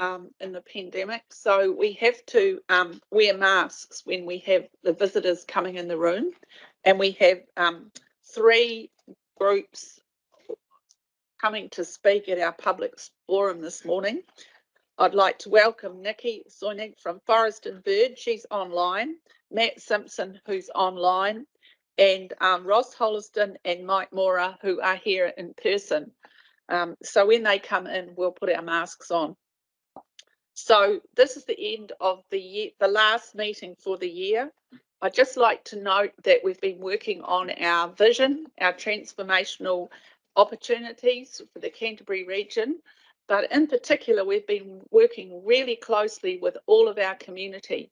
in the pandemic. So we have to wear masks when we have the visitors coming in the room. And we have 3 groups coming to speak at our public forum this morning. I'd like to welcome Nikki Soinig from Forest and Bird. She's online. Matt Simpson, who's online. And Ross Holliston and Mike Mora, who are here in person. So when they come in, we'll put our masks on. So this is the end of the year, the last meeting for the year. I'd just like to note that we've been working on our vision, our transformational opportunities for the Canterbury region, but in particular, we've been working really closely with all of our community.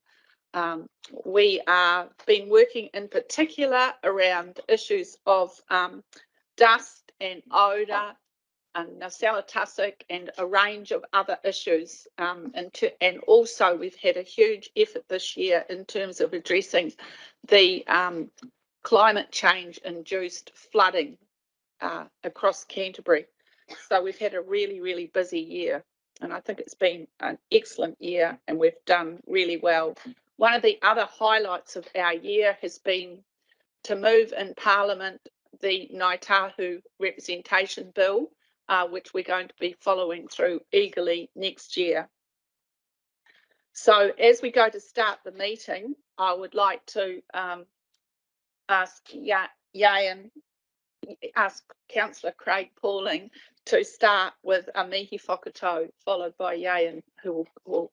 We are been working in particular around issues of dust and odour, and Salatusic and a range of other issues. And also we've had a huge effort this year in terms of addressing the climate change induced flooding across Canterbury. So we've had a really, really busy year, and I think it's been an excellent year and we've done really well. One of the other highlights of our year has been to move in Parliament the Ngāi Tahu Representation Bill, which we're going to be following through eagerly next year. So as we go to start the meeting, I would like to ask Councillor Craig Pauling to start with a mihi whakatau, followed by Yayan, who will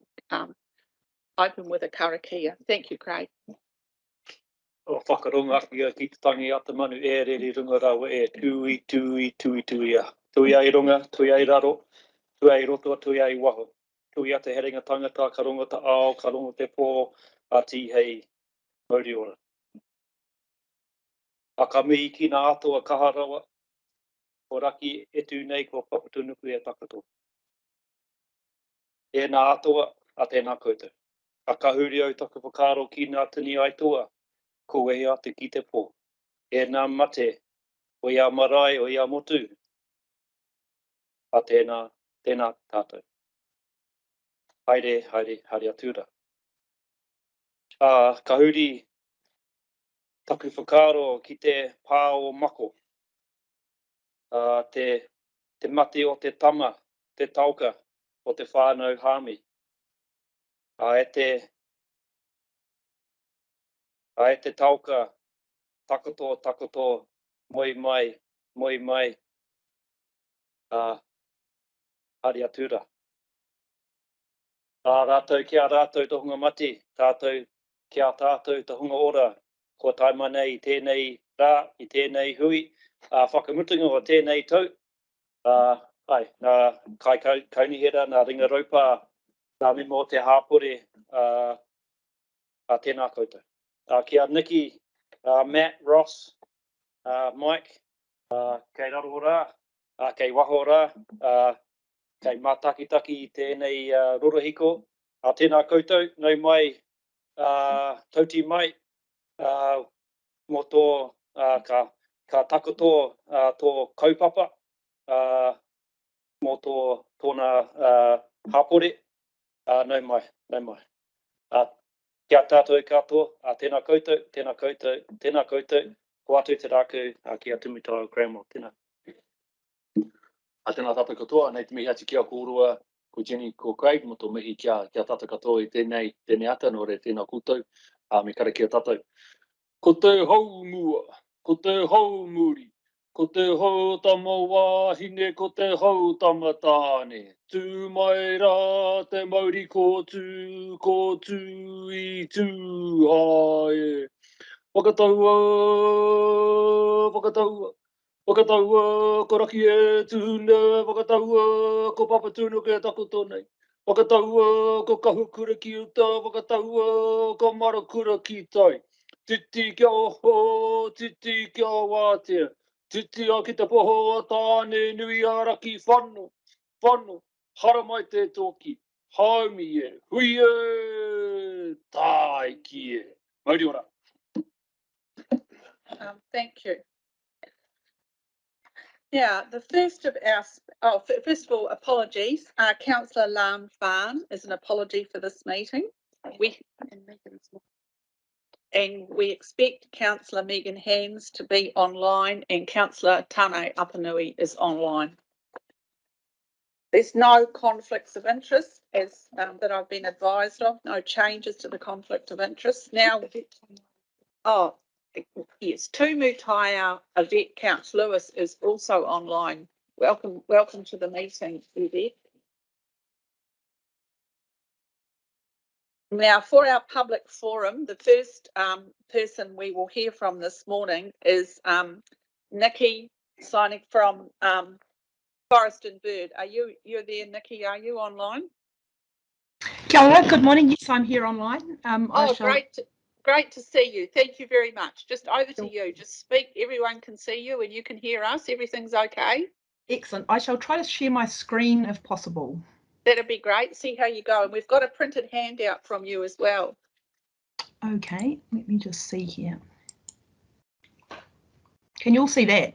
open with a karakia. Thank you, Craig. O whakaronga kia ki te tangi ata manu e rere runga rawa e tui a. Tui ai runga, tui ai raro, tui ai roto, tui ai waho. Tui a te heringa tangata, ka ronga ta ao, ka ronga te pō, a ti hei mauri ora. A ka mihi ki nā atoa kaharawa, o raki e tū nei ko papatunuku e takato. E nā atoa a tēnā koutou. A ka huri au taka whakaro ki nā tini aitoa, ko e ate ki te pō. E nā mate, o ia marae, o ia motu, a tēnā tātou. Haere, haere atura. Ka huri taku whakaro ki te pā o mako. Te mate o te tama, te tauka, o te whānau hāmi. E te tauka, takoto, moi mai, hari atura. Rātou kia rātou te hunga mati, kia tātou te hunga ora, ko taima nei I tēnei rā, I tēnei hui, whakamutunga o tēnei tau. Nā kai kaunihera, nā ringa raupa, nā mimo te hāpore, a tēnā koutou. Kia Nikki, Matt, Ross, Mike, kei raro rā, kei waho rā, kei mātakitaki I tēnei rorohiko. Tēnā koutou, nau mai, tauti mai, mō tō ka takoto tō kaupapa, mō tōna hapore, nau mai. Kia tātou katoa, tēnā koutou, ko atu te rāku kia Tumu Taiao Grandma, tēnā. Tēnā tātou katoa, nei te mihi ati kia kōrua, ko Jenny, ko Craig, mo tō mihi kia tātou katoa I tēnei ata, nō re tēnā koutou, me karakia tātou. Ko te hau mua, ko te hau muri, ko te hau tama wāhine, ko te hau tama tāne. Tū mai rā te mauri ko tū I tū hae. Whakataua, ko raki e tūna, whakataua, ko papatunuku e takoto nei. Whakataua, ko kahukura ki uta, whakataua, ko marakura ki tai. Titi kia oho, titi kia wātea. Titi a ki te poho a tāne nui a raki whanu, hara mai te toki. Haumi e, hui e, tai ki e. Mauri ora. Thank you. Yeah, the first of our, first of all, apologies. Councillor Lam Farn is an apology for this meeting. And we expect Councillor Megan Hands to be online, and Councillor Tane Apanui is online. There's no conflicts of interest as that I've been advised of, no changes to the conflict of interest. Now, yes, Tumu Taiao, Yvette Couch Lewis is also online. Welcome to the meeting, Yvette. Now, for our public forum, the first person we will hear from this morning is Nikki, signing from Forest and Bird. You're there, Nikki? Are you online? Kia ora, good morning. Yes, I'm here online. Great to see you. Thank you very much. Just over to you. Just speak. Everyone can see you and you can hear us. Everything's okay? Excellent. I shall try to share my screen if possible. That'd be great. See how you go. And we've got a printed handout from you as well. Okay, let me just see here. Can you all see that?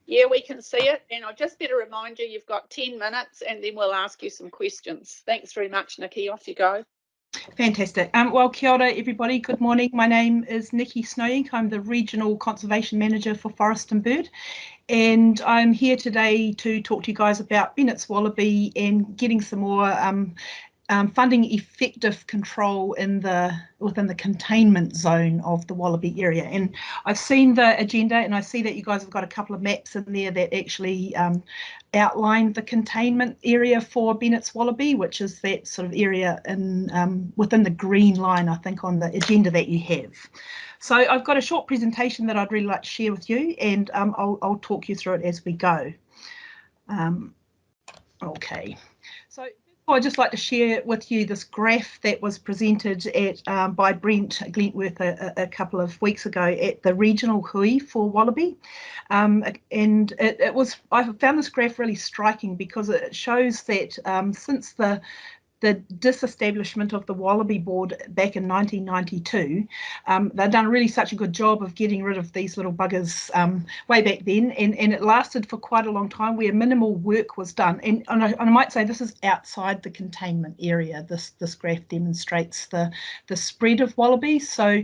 Yeah, we can see it. And I just better remind you, you've got 10 minutes and then we'll ask you some questions. Thanks very much, Nikki. Off you go. Fantastic. Well, kia ora, everybody. Good morning. My name is Nikki Snowink. I'm the Regional Conservation Manager for Forest and Bird. And I'm here today to talk to you guys about Bennett's Wallaby and getting some more funding effective control within the containment zone of the Wallaby area. And I've seen the agenda and I see that you guys have got a couple of maps in there that actually outline the containment area for Bennett's Wallaby, which is that sort of area in within the green line, I think, on the agenda that you have. So I've got a short presentation that I'd really like to share with you, and I'll talk you through it as we go. Okay, so I'd just like to share with you this graph that was presented by Brent Glentworth a couple of weeks ago at the regional hui for Wallaby. And I found this graph really striking because it shows that since the disestablishment of the Wallaby board back in 1992, they've done really such a good job of getting rid of these little buggers way back then, and it lasted for quite a long time where minimal work was done. And I might say this is outside the containment area. This graph demonstrates the spread of wallabies. So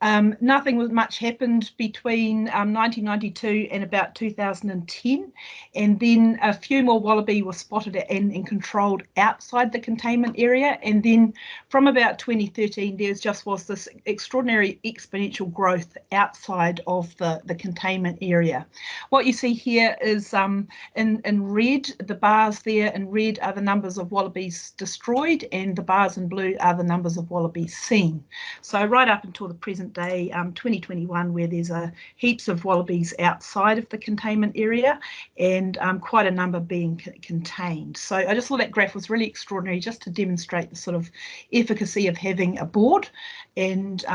nothing much happened between 1992 and about 2010, and then a few more wallaby were spotted and controlled outside the containment area, and then from about 2013 there just was this extraordinary exponential growth outside of the containment area. What you see here is in red, the bars there in red are the numbers of wallabies destroyed, and the bars in blue are the numbers of wallabies seen. So right up until the present day, 2021, where there's heaps of wallabies outside of the containment area and quite a number being contained. So I just thought that graph was really extraordinary, just to demonstrate the sort of efficacy of having a board and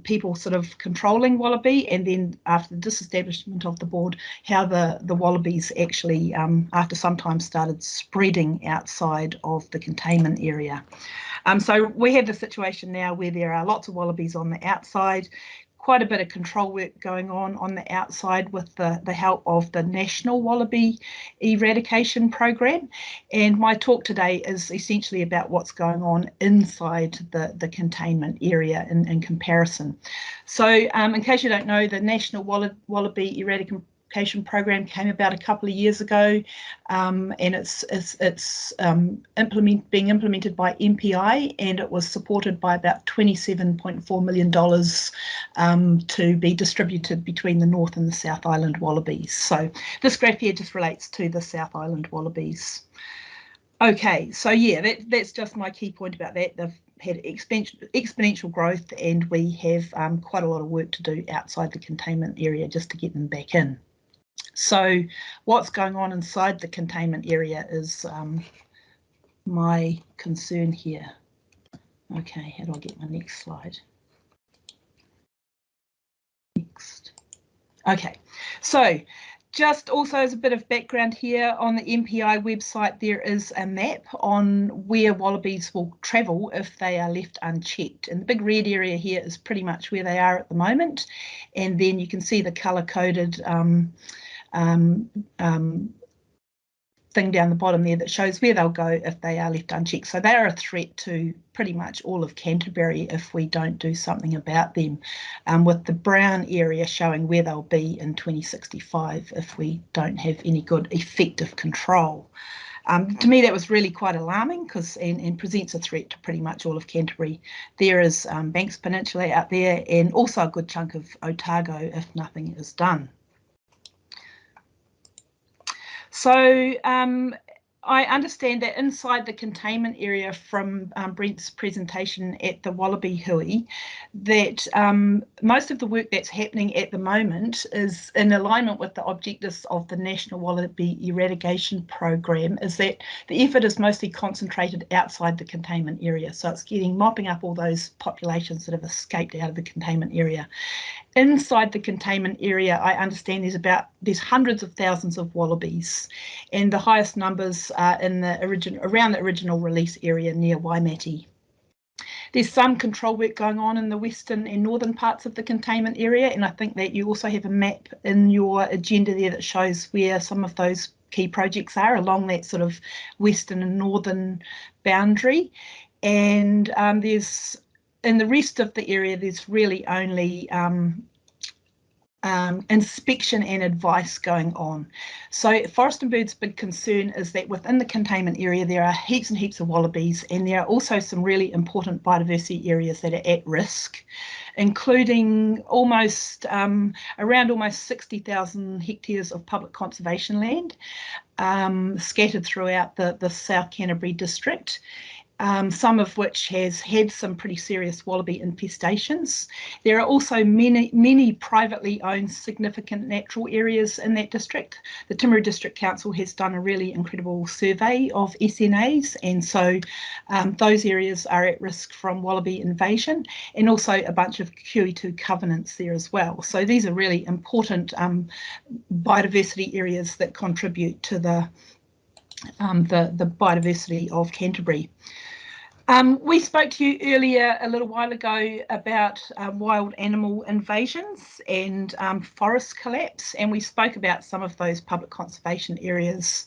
people sort of controlling wallaby, and then after the disestablishment of the board, how the wallabies actually after some time started spreading outside of the containment area. So we have the situation now where there are lots of wallabies on the outside, quite a bit of control work going on the outside with the help of the National Wallaby Eradication Program. And my talk today is essentially about what's going on inside the containment area in comparison. So in case you don't know, the National Wallaby Eradication Program came about a couple of years ago, and it's being implemented by MPI, and it was supported by about $27.4 million to be distributed between the North and the South Island wallabies. So this graph here just relates to the South Island wallabies. Okay, so yeah, that's just my key point about that. They've had exponential growth, and we have quite a lot of work to do outside the containment area just to get them back in. So what's going on inside the containment area is my concern here. Okay, how do I get my next slide? Next. Okay, so just also as a bit of background here, on the MPI website there is a map on where wallabies will travel if they are left unchecked, and the big red area here is pretty much where they are at the moment, and then you can see the colour-coded thing down the bottom there that shows where they'll go if they are left unchecked. So they are a threat to pretty much all of Canterbury if we don't do something about them, with the brown area showing where they'll be in 2065 if we don't have any good effective control. To me, that was really quite alarming because and presents a threat to pretty much all of Canterbury. There is Banks Peninsula out there and also a good chunk of Otago if nothing is done. So I understand that inside the containment area from Brent's presentation at the Wallaby Hui, that most of the work that's happening at the moment is in alignment with the objectives of the National Wallaby Eradication Program, is that the effort is mostly concentrated outside the containment area. So it's mopping up all those populations that have escaped out of the containment area. Inside the containment area, I understand there's hundreds of thousands of wallabies, and the highest numbers are in around the original release area near Waimate. There's some control work going on in the western and northern parts of the containment area, and I think that you also have a map in your agenda there that shows where some of those key projects are along that sort of western and northern boundary. And there's in the rest of the area, there's really only inspection and advice going on. So Forest and Bird's big concern is that within the containment area there are heaps and heaps of wallabies, and there are also some really important biodiversity areas that are at risk, including around almost 60,000 hectares of public conservation land scattered throughout the South Canterbury district. Some of which has had some pretty serious wallaby infestations. There are also many privately owned significant natural areas in that district. The Timaru District Council has done a really incredible survey of SNAs, and so those areas are at risk from wallaby invasion, and also a bunch of QE2 covenants there as well. So these are really important biodiversity areas that contribute to the biodiversity of Canterbury. We spoke to you earlier a little while ago about wild animal invasions and forest collapse, and we spoke about some of those public conservation areas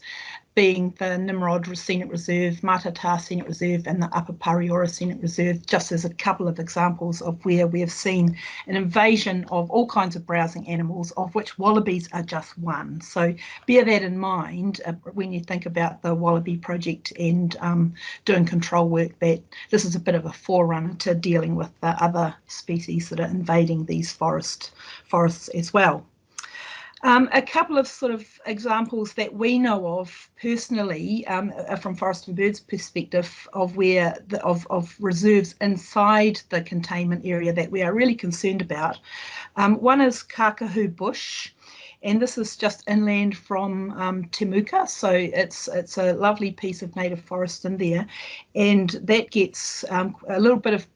being the Nimrod Scenic Reserve, Matata Scenic Reserve and the Upper Pariora Scenic Reserve, just as a couple of examples of where we have seen an invasion of all kinds of browsing animals, of which wallabies are just one. So bear that in mind when you think about the Wallaby project and doing control work, that this is a bit of a forerunner to dealing with the other species that are invading these forests as well. A couple of sort of examples that we know of personally from Forest and Birds perspective of where of reserves inside the containment area that we are really concerned about. One is Kākahu Bush, and this is just inland from Temuka, so it's a lovely piece of native forest in there, and that gets a little bit of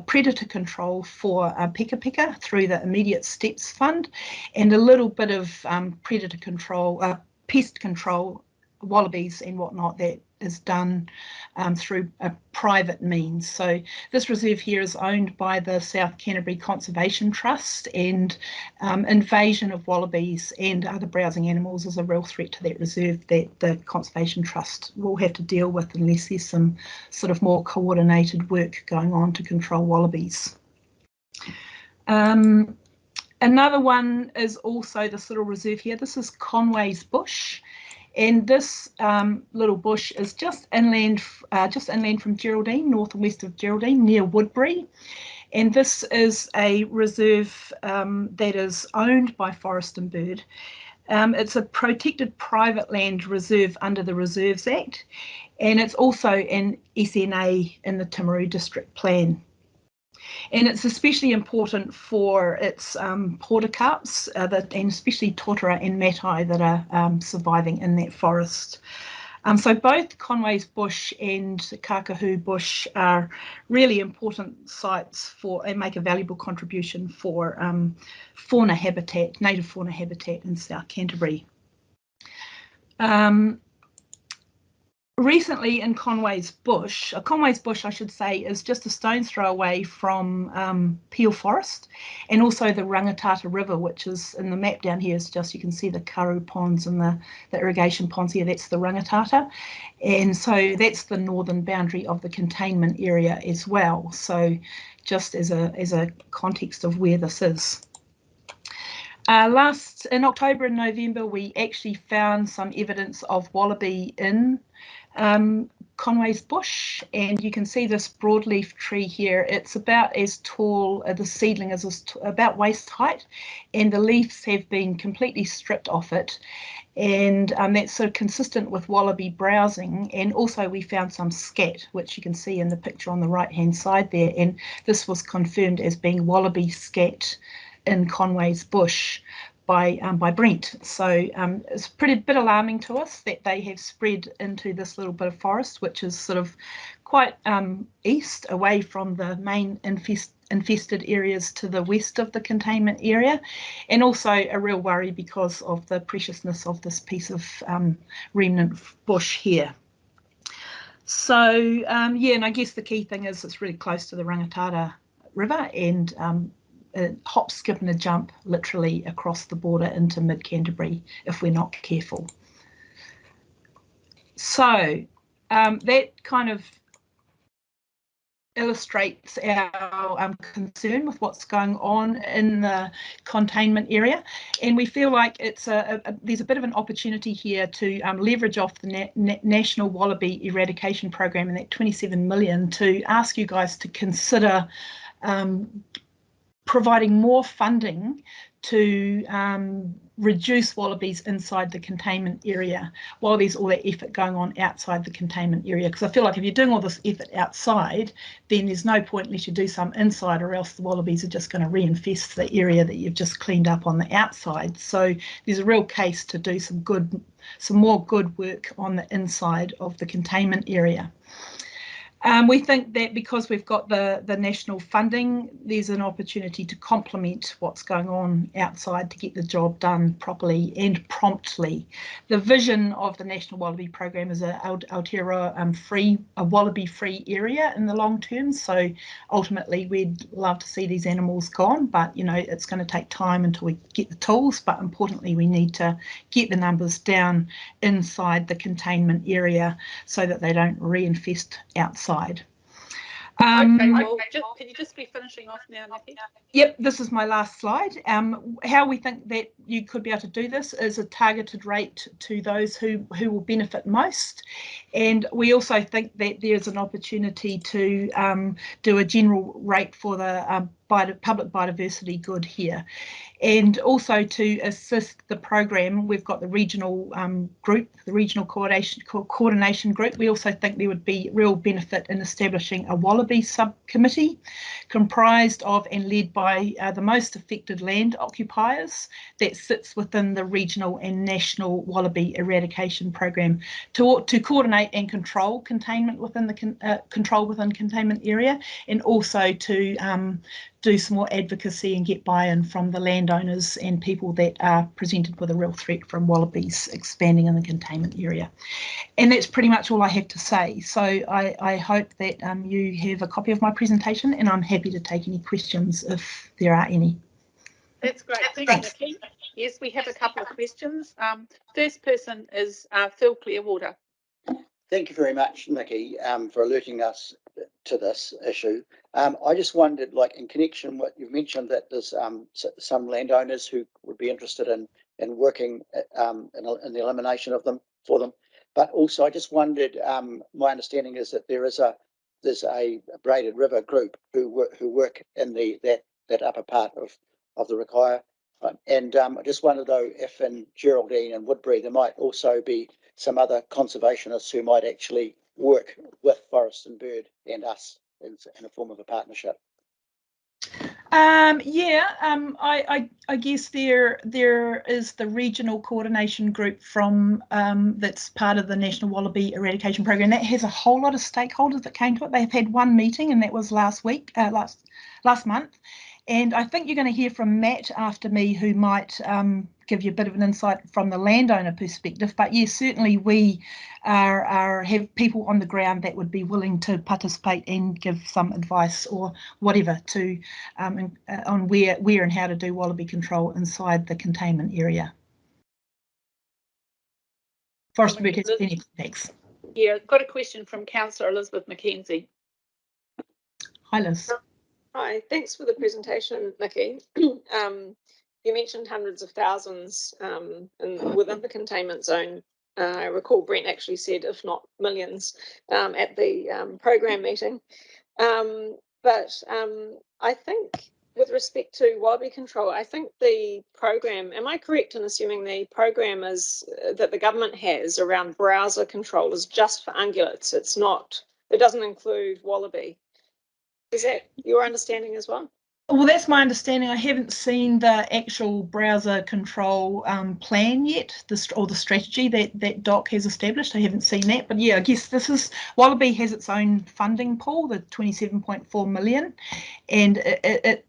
predator control for peka peka through the Immediate Steps Fund, and a little bit of predator control, pest control, wallabies and whatnot, that is done through a private means. So this reserve here is owned by the South Canterbury Conservation Trust, and invasion of wallabies and other browsing animals is a real threat to that reserve that the Conservation Trust will have to deal with unless there's some sort of more coordinated work going on to control wallabies. Another one is also this little reserve here. This is Conway's Bush. And this little bush is just inland from Geraldine, north and west of Geraldine, near Woodbury. And this is a reserve that is owned by Forest and Bird. It's a protected private land reserve under the Reserves Act, and it's also an SNA in the Timaru District Plan. And it's especially important for its portacarps, and especially totara and matai that are surviving in that forest. So both Conway's Bush and Kākahu Bush are really important sites and make a valuable contribution for fauna habitat, native fauna habitat in South Canterbury. recently in Conway's Bush, I should say, is just a stone's throw away from Peel Forest, and also the Rangitata River, which is in the map down here. Is just, you can see the Karu ponds and the irrigation ponds here. That's the Rangitata, and so that's the northern boundary of the containment area as well. So just as a context of where this is. In October and November, we actually found some evidence of wallaby in Conway's Bush, and you can see this broadleaf tree here. It's about as tall, the seedling is about waist height, and the leaves have been completely stripped off it, and that's sort of consistent with wallaby browsing. And also we found some scat, which you can see in the picture on the right hand side there, and this was confirmed as being wallaby scat in Conway's Bush by Brent. So it's a pretty bit alarming to us that they have spread into this little bit of forest, which is sort of quite east, away from the main infested areas to the west of the containment area, and also a real worry because of the preciousness of this piece of remnant bush here. So yeah, and I guess the key thing is it's really close to the Rangitata River, and a hop, skip and a jump literally across the border into mid-Canterbury if we're not careful. So that kind of illustrates our concern with what's going on in the containment area, and we feel like it's there's a bit of an opportunity here to leverage off the National Wallaby Eradication Program and that 27 million to ask you guys to consider providing more funding to reduce wallabies inside the containment area while there's all that effort going on outside the containment area. Because I feel like if you're doing all this effort outside, then there's no point unless you do some inside, or else the wallabies are just going to reinfest the area that you've just cleaned up on the outside. So there's a real case to do some more good work on the inside of the containment area. We think that because we've got the national funding, there's an opportunity to complement what's going on outside to get the job done properly and promptly. The vision of the National Wallaby Program is a Aotearoa wallaby-free area in the long term. So ultimately, we'd love to see these animals gone, but you know, it's going to take time until we get the tools. But importantly, we need to get the numbers down inside the containment area so that they don't reinfest outside. Okay, well, can you just be finishing off now, Nikki? Yep, this is my last slide. How we think that you could be able to do this is a targeted rate to those who will benefit most. And we also think that there's an opportunity to do a general rate for the public biodiversity good here. And also to assist the program, we've got the regional group, the regional coordination group. We also think there would be real benefit in establishing a wallaby subcommittee comprised of and led by the most affected land occupiers that sits within the regional and national wallaby eradication program to coordinate and control containment within the containment area, and also to do some more advocacy and get buy-in from the landowners and people that are presented with a real threat from wallabies expanding in the containment area. And that's pretty much all I have to say. So I hope that you have a copy of my presentation, and I'm happy to take any questions if there are any. That's great. Thanks, Nikki. Yes, we have a couple of questions. First person is Phil Clearwater. Thank you very much, Nikki, for alerting us to this issue. I just wondered, like, in connection with what you've mentioned, that there's some landowners who would be interested in working in the elimination of them for them. But also, I just wondered, my understanding is that there's a Braided River group who work in that upper part of the Rakaia. And I just wondered, though, if in Geraldine and Woodbury there might also be some other conservationists who might actually work with Forest and Bird and us in a form of a partnership. I guess there is the regional coordination group from that's part of the National Wallaby Eradication Program. That has a whole lot of stakeholders that came to it. They've had one meeting, and that was last month. And I think you're going to hear from Matt after me, who might give you a bit of an insight from the landowner perspective. But yes, certainly we have people on the ground that would be willing to participate and give some advice or whatever to on where and how to do wallaby control inside the containment area. Forest Bird has plenty of contacts. Yeah, got a question from Councillor Elizabeth Mackenzie. Hi, Liz. Hi, thanks for the presentation, Nikki. You mentioned hundreds of thousands within the containment zone. I recall Brent actually said, if not millions, at the program meeting. But I think with respect to wallaby control, I think the program, am I correct in assuming the program is that the government has around browser control is just for ungulates? It's not, it doesn't include wallaby. Is that your understanding as well? Well, that's my understanding. I haven't seen the actual browser control plan yet, or the strategy that DOC has established. I haven't seen that, but yeah, I guess this is, Wallaby has its own funding pool, the 27.4 million, and it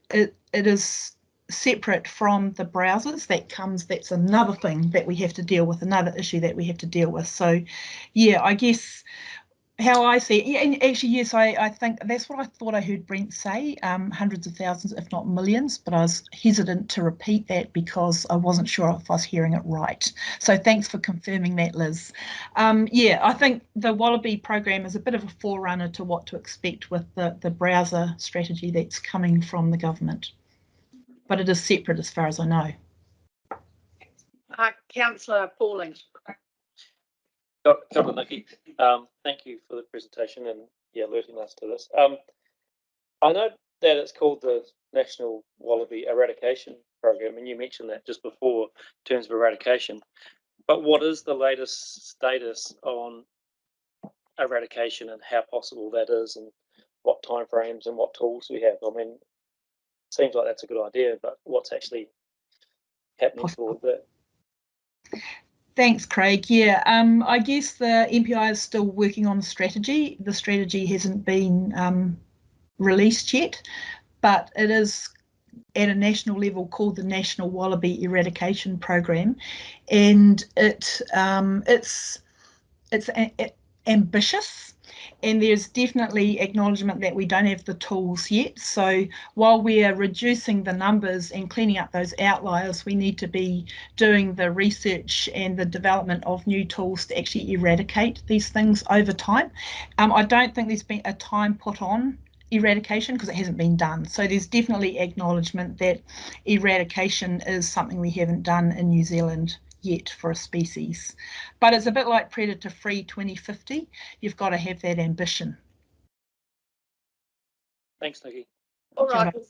is separate from the browsers. That's another thing that we have to deal with, another issue that we have to deal with. So yeah, I guess how I see it, yeah, and actually, yes, I think that's what I thought I heard Brent say, hundreds of thousands, if not millions, but I was hesitant to repeat that because I wasn't sure if I was hearing it right. So thanks for confirming that, Liz. Yeah, I think the Wallaby program is a bit of a forerunner to what to expect with the browser strategy that's coming from the government, but it is separate as far as I know. Councillor Pauling. Couple, Nikki. Thank you for the presentation and alerting us to this. I know that it's called the National Wallaby Eradication Program, and you mentioned that just before in terms of eradication. But what is the latest status on eradication and how possible that is, and what timeframes and what tools we have? I mean, it seems like that's a good idea, but what's actually happening toward that? Thanks, Craig. Yeah, I guess the MPI is still working on the strategy. The strategy hasn't been released yet, but it is at a national level called the National Wallaby Eradication Program, and it's ambitious, and there's definitely acknowledgement that we don't have the tools yet. So while we are reducing the numbers and cleaning up those outliers, we need to be doing the research and the development of new tools to actually eradicate these things over time. I don't think there's been a time put on eradication because it hasn't been done. So there's definitely acknowledgement that eradication is something we haven't done in New Zealand yet for a species, but it's a bit like predator free 2050. You've got to have that ambition. Thanks, Nikki. All right, well,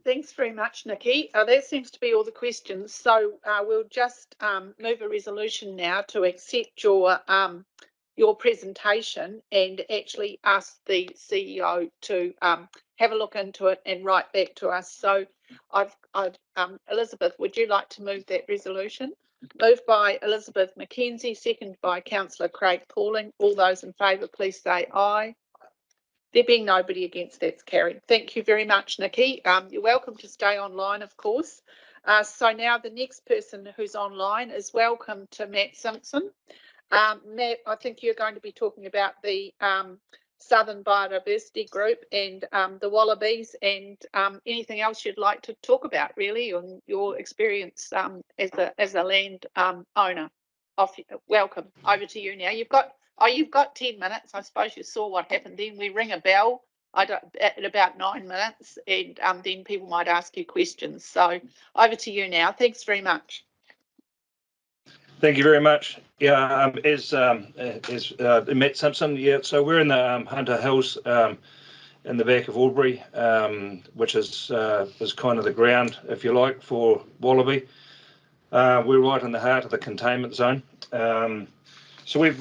thanks very much, Nikki. That seems to be all the questions. So we'll just move a resolution now to accept your presentation and actually ask the CEO to have a look into it and write back to us. So Elizabeth, would you like to move that resolution? Moved by Elizabeth Mackenzie, seconded by Councillor Craig Pauling. All those in favour, please say aye. There being nobody against, that's carried. Thank you very much, Nikki. You're welcome to stay online, of course. So now the next person who's online is welcome to Matt Simpson. Matt, I think you're going to be talking about the Southern Biodiversity Group and the Wallabies and anything else you'd like to talk about, really, on your experience as a land owner. Welcome. Over to you now. You've got 10 minutes. I suppose you saw what happened then. We ring a bell at about 9 minutes, and then people might ask you questions. So over to you now. Thanks very much. Thank you very much. Yeah, as Matt Simpson. Yeah, so we're in the Hunter Hills in the back of Albury, which is kind of the ground, if you like, for wallaby. We're right in the heart of the containment zone. So we've,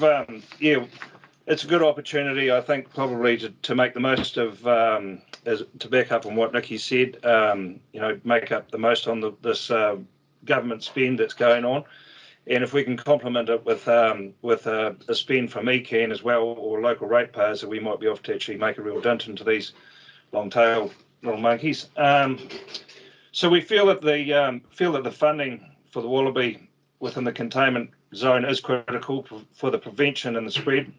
it's a good opportunity, I think, probably to make the most of, to back up on what Nikki said, make up the most on this government spend that's going on. And if we can complement it with a spend from ECAN as well, or local ratepayers, that we might be able to actually make a real dent into these long tail little monkeys. So we feel that the funding for the Wallaby within the containment zone is critical for the prevention and the spread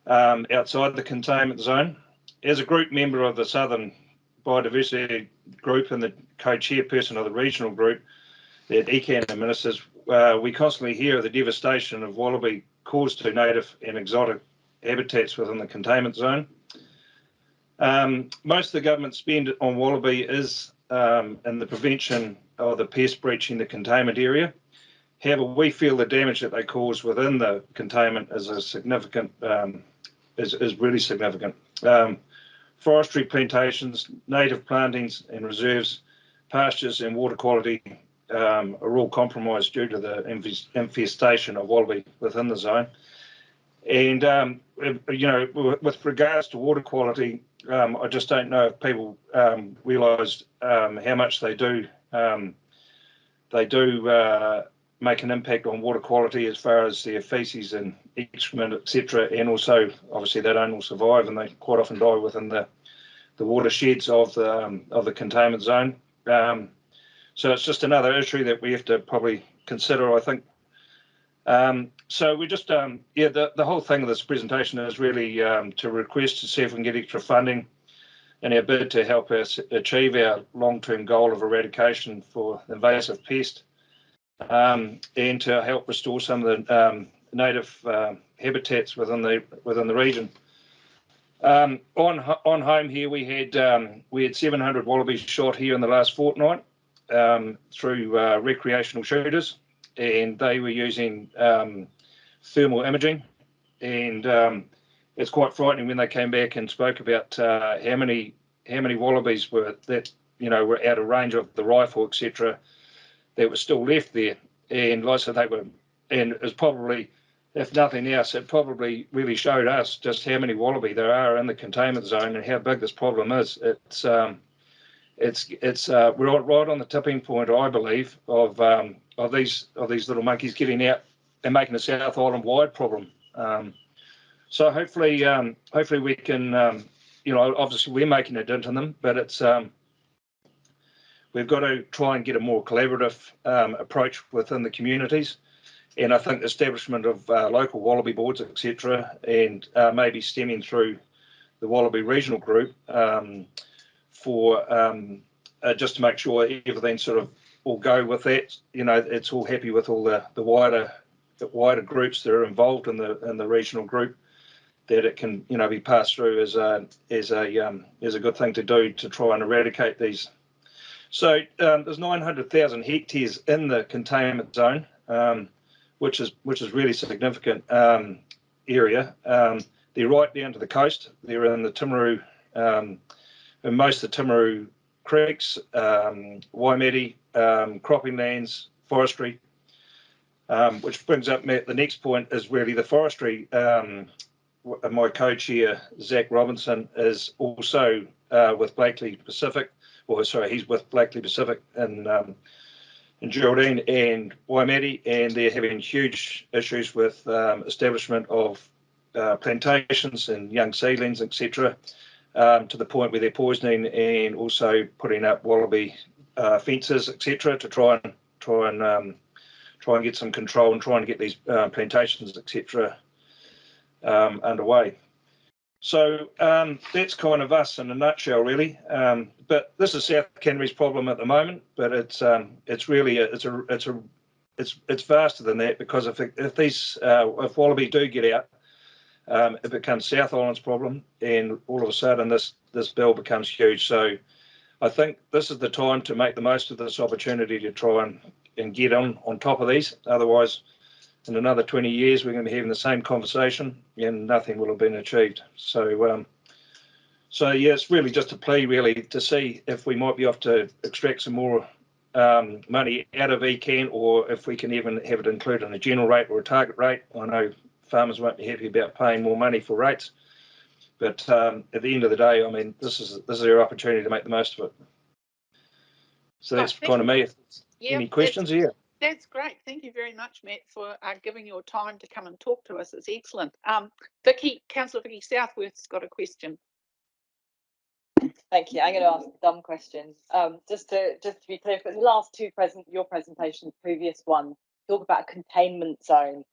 outside the containment zone. As a group member of the Southern Biodiversity Group and the co-chairperson of the regional group that ECAN administers, we constantly hear of the devastation of wallaby caused to native and exotic habitats within the containment zone. Most of the government spend on wallaby is in the prevention of the pest breaching the containment area. However, we feel the damage that they cause within the containment is a significant, is really significant. Forestry plantations, native plantings and reserves, pastures and water quality are all compromised due to the infestation of wallaby within the zone. And, you know, with regards to water quality, I just don't know if people realise how much they do make an impact on water quality as far as their feces and excrement, etc. And also, obviously, they don't all survive, and they quite often die within the watersheds of the containment zone. So it's just another issue that we have to probably consider, I think. So we just, yeah, the whole thing of this presentation is really to request to see if we can get extra funding in our bid to help us achieve our long-term goal of eradication for invasive pest, and to help restore some of the native habitats within the region. On home here, we had 700 wallabies shot here in the last fortnight through recreational shooters, and they were using thermal imaging, and it's quite frightening when they came back and spoke about how many wallabies were out of range of the rifle, etc., that were still left there. And like I said, and it was probably, if nothing else, it probably really showed us just how many wallaby there are in the containment zone and how big this problem is. We're right on the tipping point, I believe, of these little monkeys getting out and making a South Island wide problem. So hopefully we can, obviously we're making a dent in them, but it's we've got to try and get a more collaborative approach within the communities. And I think the establishment of local wallaby boards, etc., and maybe stemming through the Wallaby Regional Group for just to make sure everything sort of will go with that. You know, it's all happy with all the wider groups that are involved in the regional group, that it can be passed through as a good thing to do to try and eradicate these. So there's 900,000 hectares in the containment zone, which is really significant area. They're right down to the coast. They're in the Timaru, in most of the Timaru creeks, Waimeti, cropping lands, forestry. Which brings up, Matt, the next point is really the forestry. My co-chair, Zach Robinson, is also with Blakely Pacific. Well, sorry, he's with Blakely Pacific in Geraldine and Waimeti, and they're having huge issues with establishment of plantations and young seedlings, etc., to the point where they're poisoning and also putting up wallaby fences, etc., to try and get some control and try and get these plantations, etc., underway. So that's kind of us in a nutshell, really. But this is South Canterbury's problem at the moment. But it's really it's vaster than that, because if wallaby do get out, it becomes South Island's problem, and all of a sudden this bill becomes huge. So I think this is the time to make the most of this opportunity to try and get on top of these. Otherwise, in another 20 years, we're going to be having the same conversation and nothing will have been achieved. So, yeah, it's really just a plea, really, to see if we might be able to extract some more money out of ECAN, or if we can even have it included in a general rate or a target rate. I know farmers won't be happy about paying more money for rates, but at the end of the day, I mean, this is our opportunity to make the most of it. So that's kind of me. Any questions here? That's great. Thank you very much, Matt, for giving your time to come and talk to us. It's excellent. Councillor Vicky Southworth's got a question. Thank you. I'm going to ask a dumb question. Just to be clear, for the last your presentations, previous one, talk about a containment zone.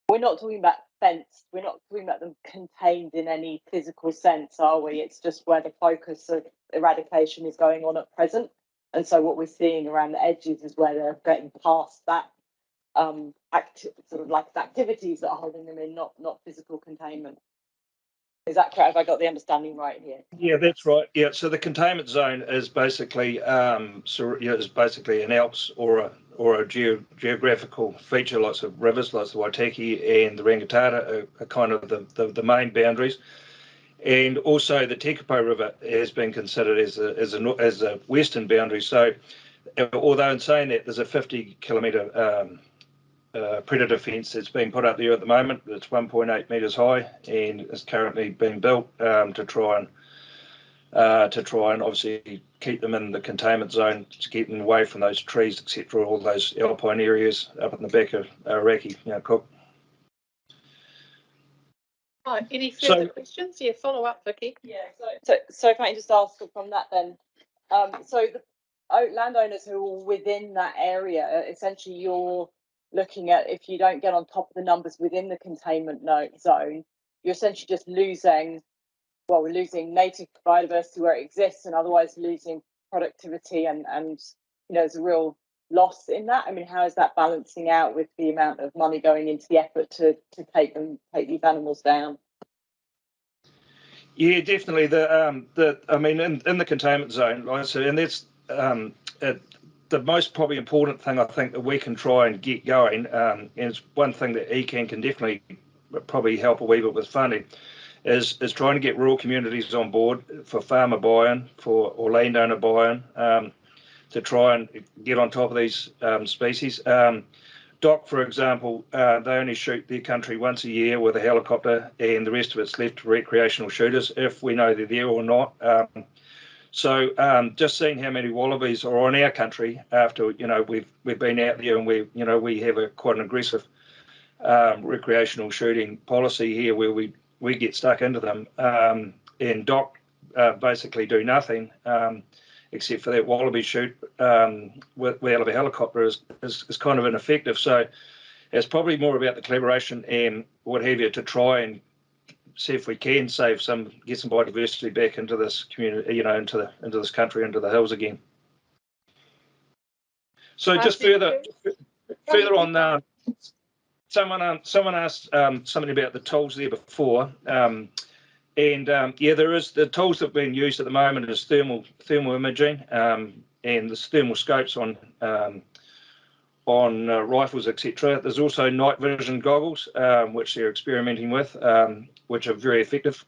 We're not talking about fenced. We're not talking about them contained in any physical sense, are we? It's just where the focus of eradication is going on at present. And so what we're seeing around the edges is where they're getting past that sort of like activities that are holding them in, not physical containment. Is that correct? Have I got the understanding right here? Yeah, that's right. Yeah, so the containment zone is basically is basically an Alps or a geographical feature. Lots of rivers, lots of Waitaki and the Rangitata are kind of the main boundaries, and also the Tekapo River has been considered as a western boundary. So, although in saying that, there's a 50-kilometre predator fence that's being put up there at the moment. It's 1.8 metres high and is currently being built to try and obviously keep them in the containment zone, to keep them away from those trees, etc., all those alpine areas up in the back of Iraqi, Cook. Oh, any further questions? Yeah, follow up, Vicky. Yeah, so if I can just ask from that then, so the landowners who are within that area, essentially you're looking at, if you don't get on top of the numbers within the containment zone, you're essentially just losing, well, we're losing native biodiversity where it exists and otherwise losing productivity and there's a real loss in that. I mean, how is that balancing out with the amount of money going into the effort to take these animals down? Yeah, definitely. I mean, in the containment zone, like I said, and that's the most probably important thing I think that we can try and get going, and it's one thing that ECAN can definitely probably help a wee bit with funding, is trying to get rural communities on board for farmer buy-in, or landowner buy-in, to try and get on top of these species. DOC, for example, they only shoot their country once a year with a helicopter, and the rest of it's left to recreational shooters, if we know they're there or not. So just seeing how many wallabies are on our country after we've been out there, and we have quite an aggressive recreational shooting policy here, where we get stuck into them, and DOC basically do nothing except for that wallaby shoot out of a helicopter is kind of ineffective. So it's probably more about the collaboration and what have you, to try and see if we can get some biodiversity back into this community, into this country, into the hills again. So just further on, someone asked something about the tools there before, and yeah, there is the tools that are being used at the moment is thermal imaging, and there's thermal scopes on rifles, etc. There's also night vision goggles, which they're experimenting with, which are very effective.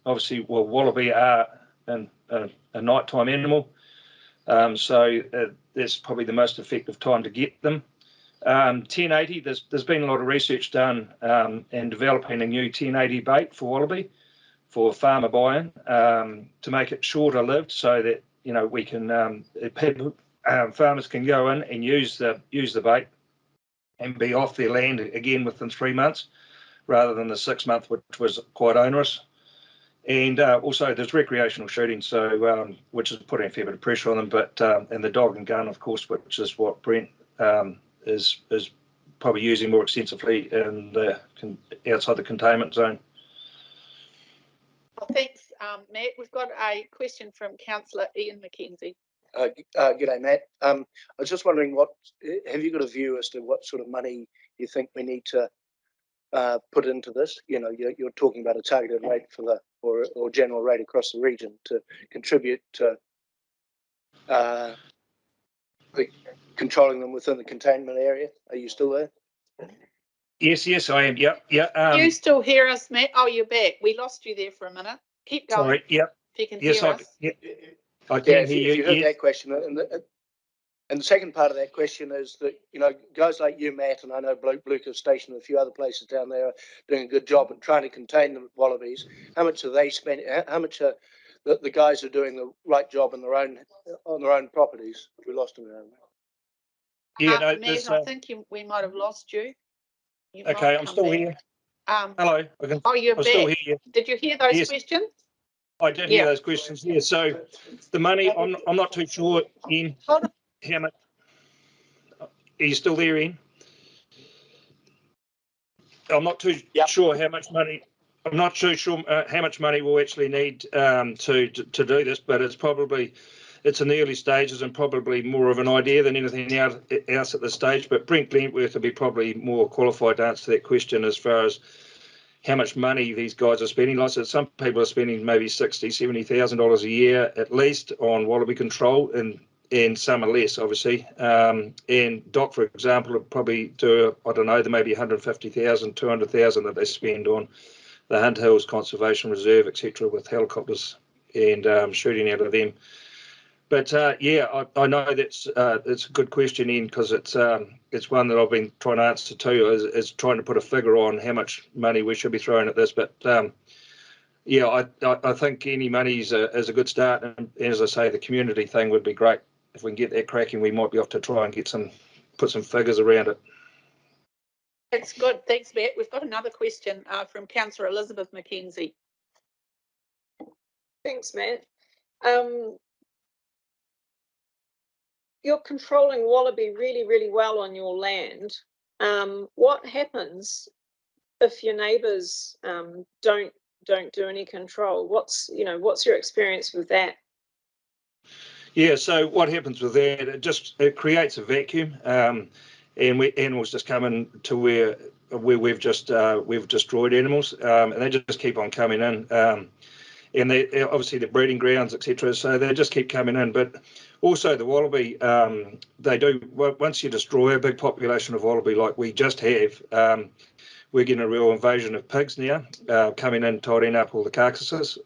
Obviously, wallaby are a nighttime animal, so that's probably the most effective time to get them. 1080, there's been a lot of research done in developing a new 1080 bait for wallaby for farmer buy-in, to make it shorter lived, so that we can farmers can go in and use the bait and be off their land again within 3 months, rather than the 6 month, which was quite onerous. And also there's recreational shooting, so which is putting a fair bit of pressure on them, but and the dog and gun, of course, which is what Brent is probably using more extensively in outside the containment zone. Well, thanks, Matt. We've got a question from Councillor Ian McKenzie. G'day, Matt. I was just wondering, have you got a view as to what sort of money you think we need to put into this? You're talking about a targeted rate for or general rate across the region to contribute to controlling them within the containment area. Are you still there? Yes, I am. Yep. You still hear us, Matt? Oh, you're back. We lost you there for a minute. Keep going. Sorry. Yep. If you can hear us. I can hear you. If you heard that question, and the second part of that question is that guys like you, Matt, and I know Luke is stationed in a few other places down there, are doing a good job at trying to contain the wallabies. How much are they spending? How much are the guys are doing the right job on their own properties? We lost him now. Yeah, Matt, I think we might have lost you. Okay, I'm still here. Hello. You're back. Still here. Did you hear those questions? I did hear those questions. Yeah, so the money, I'm not too sure, Ian, how much. Are you still there, Ian? I'm not too sure how much money. I'm not too sure how much money we'll actually need to do this, but it's in the early stages and probably more of an idea than anything else at this stage. But Brent Glentworth will be probably more qualified to answer that question as far as how much money these guys are spending. Like I said, some people are spending maybe $60,000, $70,000 a year at least on wallaby control, and some are less, obviously. And Doc, for example, will probably do, I don't know, there may be 150,000, 200,000 that they spend on the Hunt Hills Conservation Reserve, etc., with helicopters and shooting out of them. But I know it's a good question, Ian, because it's one that I've been trying to answer too, is trying to put a figure on how much money we should be throwing at this. But I think any money is a good start, and as I say, the community thing would be great. If we can get that cracking, we might be off to try and put some figures around it. That's good. Thanks, Matt. We've got another question from Councillor Elizabeth McKenzie. Thanks, Matt. You're controlling wallaby really, really well on your land. What happens if your neighbours don't do any control? What's your experience with that? Yeah, so what happens with that? It creates a vacuum, and animals just come in to where we've destroyed animals, and they just keep on coming in. And they obviously the breeding grounds, etc. So they just keep coming in. But also the wallaby, they do. Once you destroy a big population of wallaby like we just have, we're getting a real invasion of pigs now, coming in, tidying up all the carcasses,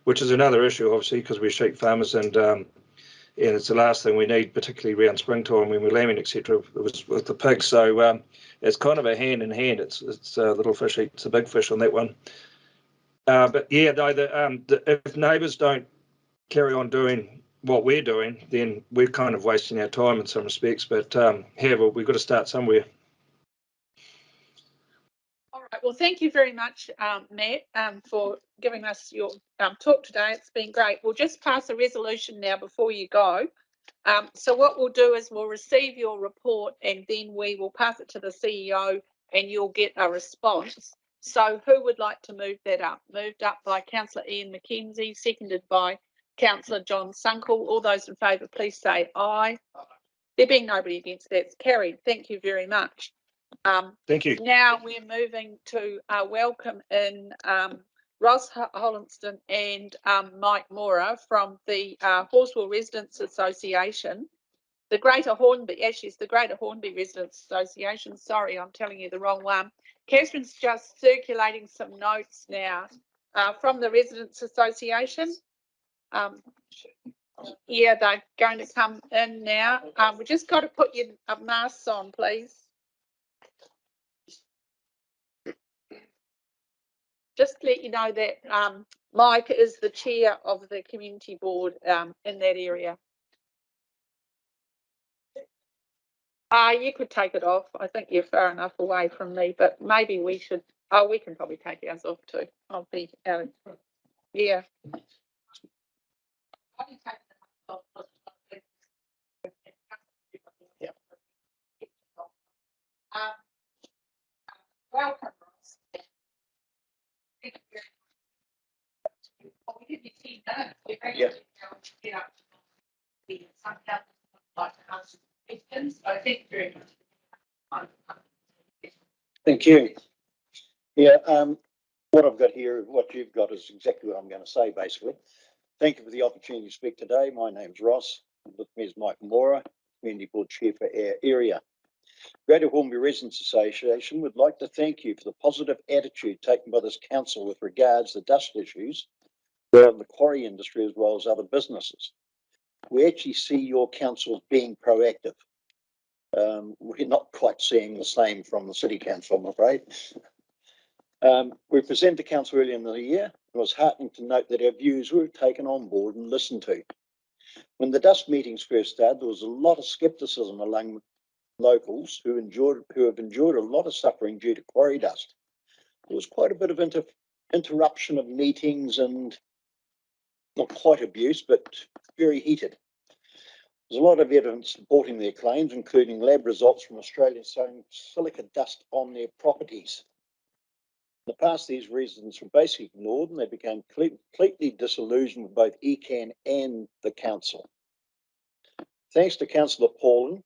which is another issue, obviously, because we're sheep farmers, and it's the last thing we need, particularly around springtime when we're lambing, etc. with the pigs. So it's kind of a hand in hand. It's a little fish eats a big fish on that one. But yeah, no, if neighbours don't carry on doing what we're doing, then we're kind of wasting our time in some respects. But however, we've got to start somewhere. All right. Well, thank you very much, Matt, for giving us your talk today. It's been great. We'll just pass a resolution now before you go. So what we'll do is we'll receive your report, and then we will pass it to the CEO, and you'll get a response. So who would like to move that up? Moved up by Councillor Ian McKenzie, seconded by Councillor John Sunkel. All those in favour, please say aye. There being nobody against, that's carried. Thank you very much. Thank you. Now we're moving to welcome in Ross Hollinston and Mike Mora from the Horswell Residents Association. The Greater Hornby, actually it's the Greater Hornby Residents Association. Sorry, I'm telling you the wrong one. Catherine's just circulating some notes now from the Residents Association. Yeah, they're going to come in now. We just got to put your masks on, please. Just to let you know that Mike is the chair of the community board in that area. You could take it off. I think you're far enough away from me, but maybe we should. Oh, we can probably take ours off too. I'll be out. Yeah. Welcome, Ross. Thank you. Yeah, what I've got here, what you've got is exactly what I'm going to say, basically. Thank you for the opportunity to speak today. My name's Ross. With me is Mike Mora, Community Board Chair for our area. Greater Hornby Residents Association would like to thank you for the positive attitude taken by this council with regards to dust issues throughout the quarry industry as well as other businesses. We actually see your council as being proactive. We're not quite seeing the same from the City Council, I'm afraid. We presented to council earlier in the year. It was heartening to note that our views were taken on board and listened to. When the dust meetings first started, there was a lot of scepticism among locals who have endured a lot of suffering due to quarry dust. There was quite a bit of interruption of meetings and not quite abuse, but very heated. There's a lot of evidence supporting their claims, including lab results from Australia showing silica dust on their properties. In the past, these reasons were basically ignored and they became completely disillusioned with both ECAN and the council. Thanks to Councillor Pauling,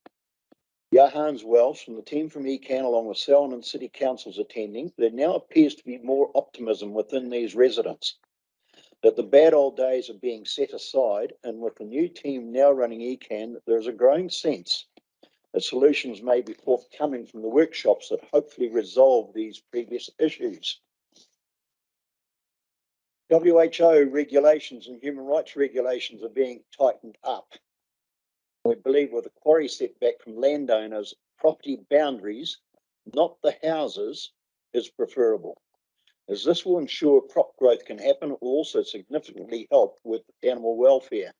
Johannes Welsh and the team from ECAN, along with Selwyn and City Councils attending, there now appears to be more optimism within these residents that the bad old days are being set aside, and with the new team now running ECAN, there is a growing sense that solutions may be forthcoming from the workshops that hopefully resolve these previous issues. WHO regulations and human rights regulations are being tightened up. We believe with a quarry setback from landowners, property boundaries, not the houses, is preferable, as this will ensure crop growth can happen. It will also significantly help with animal welfare.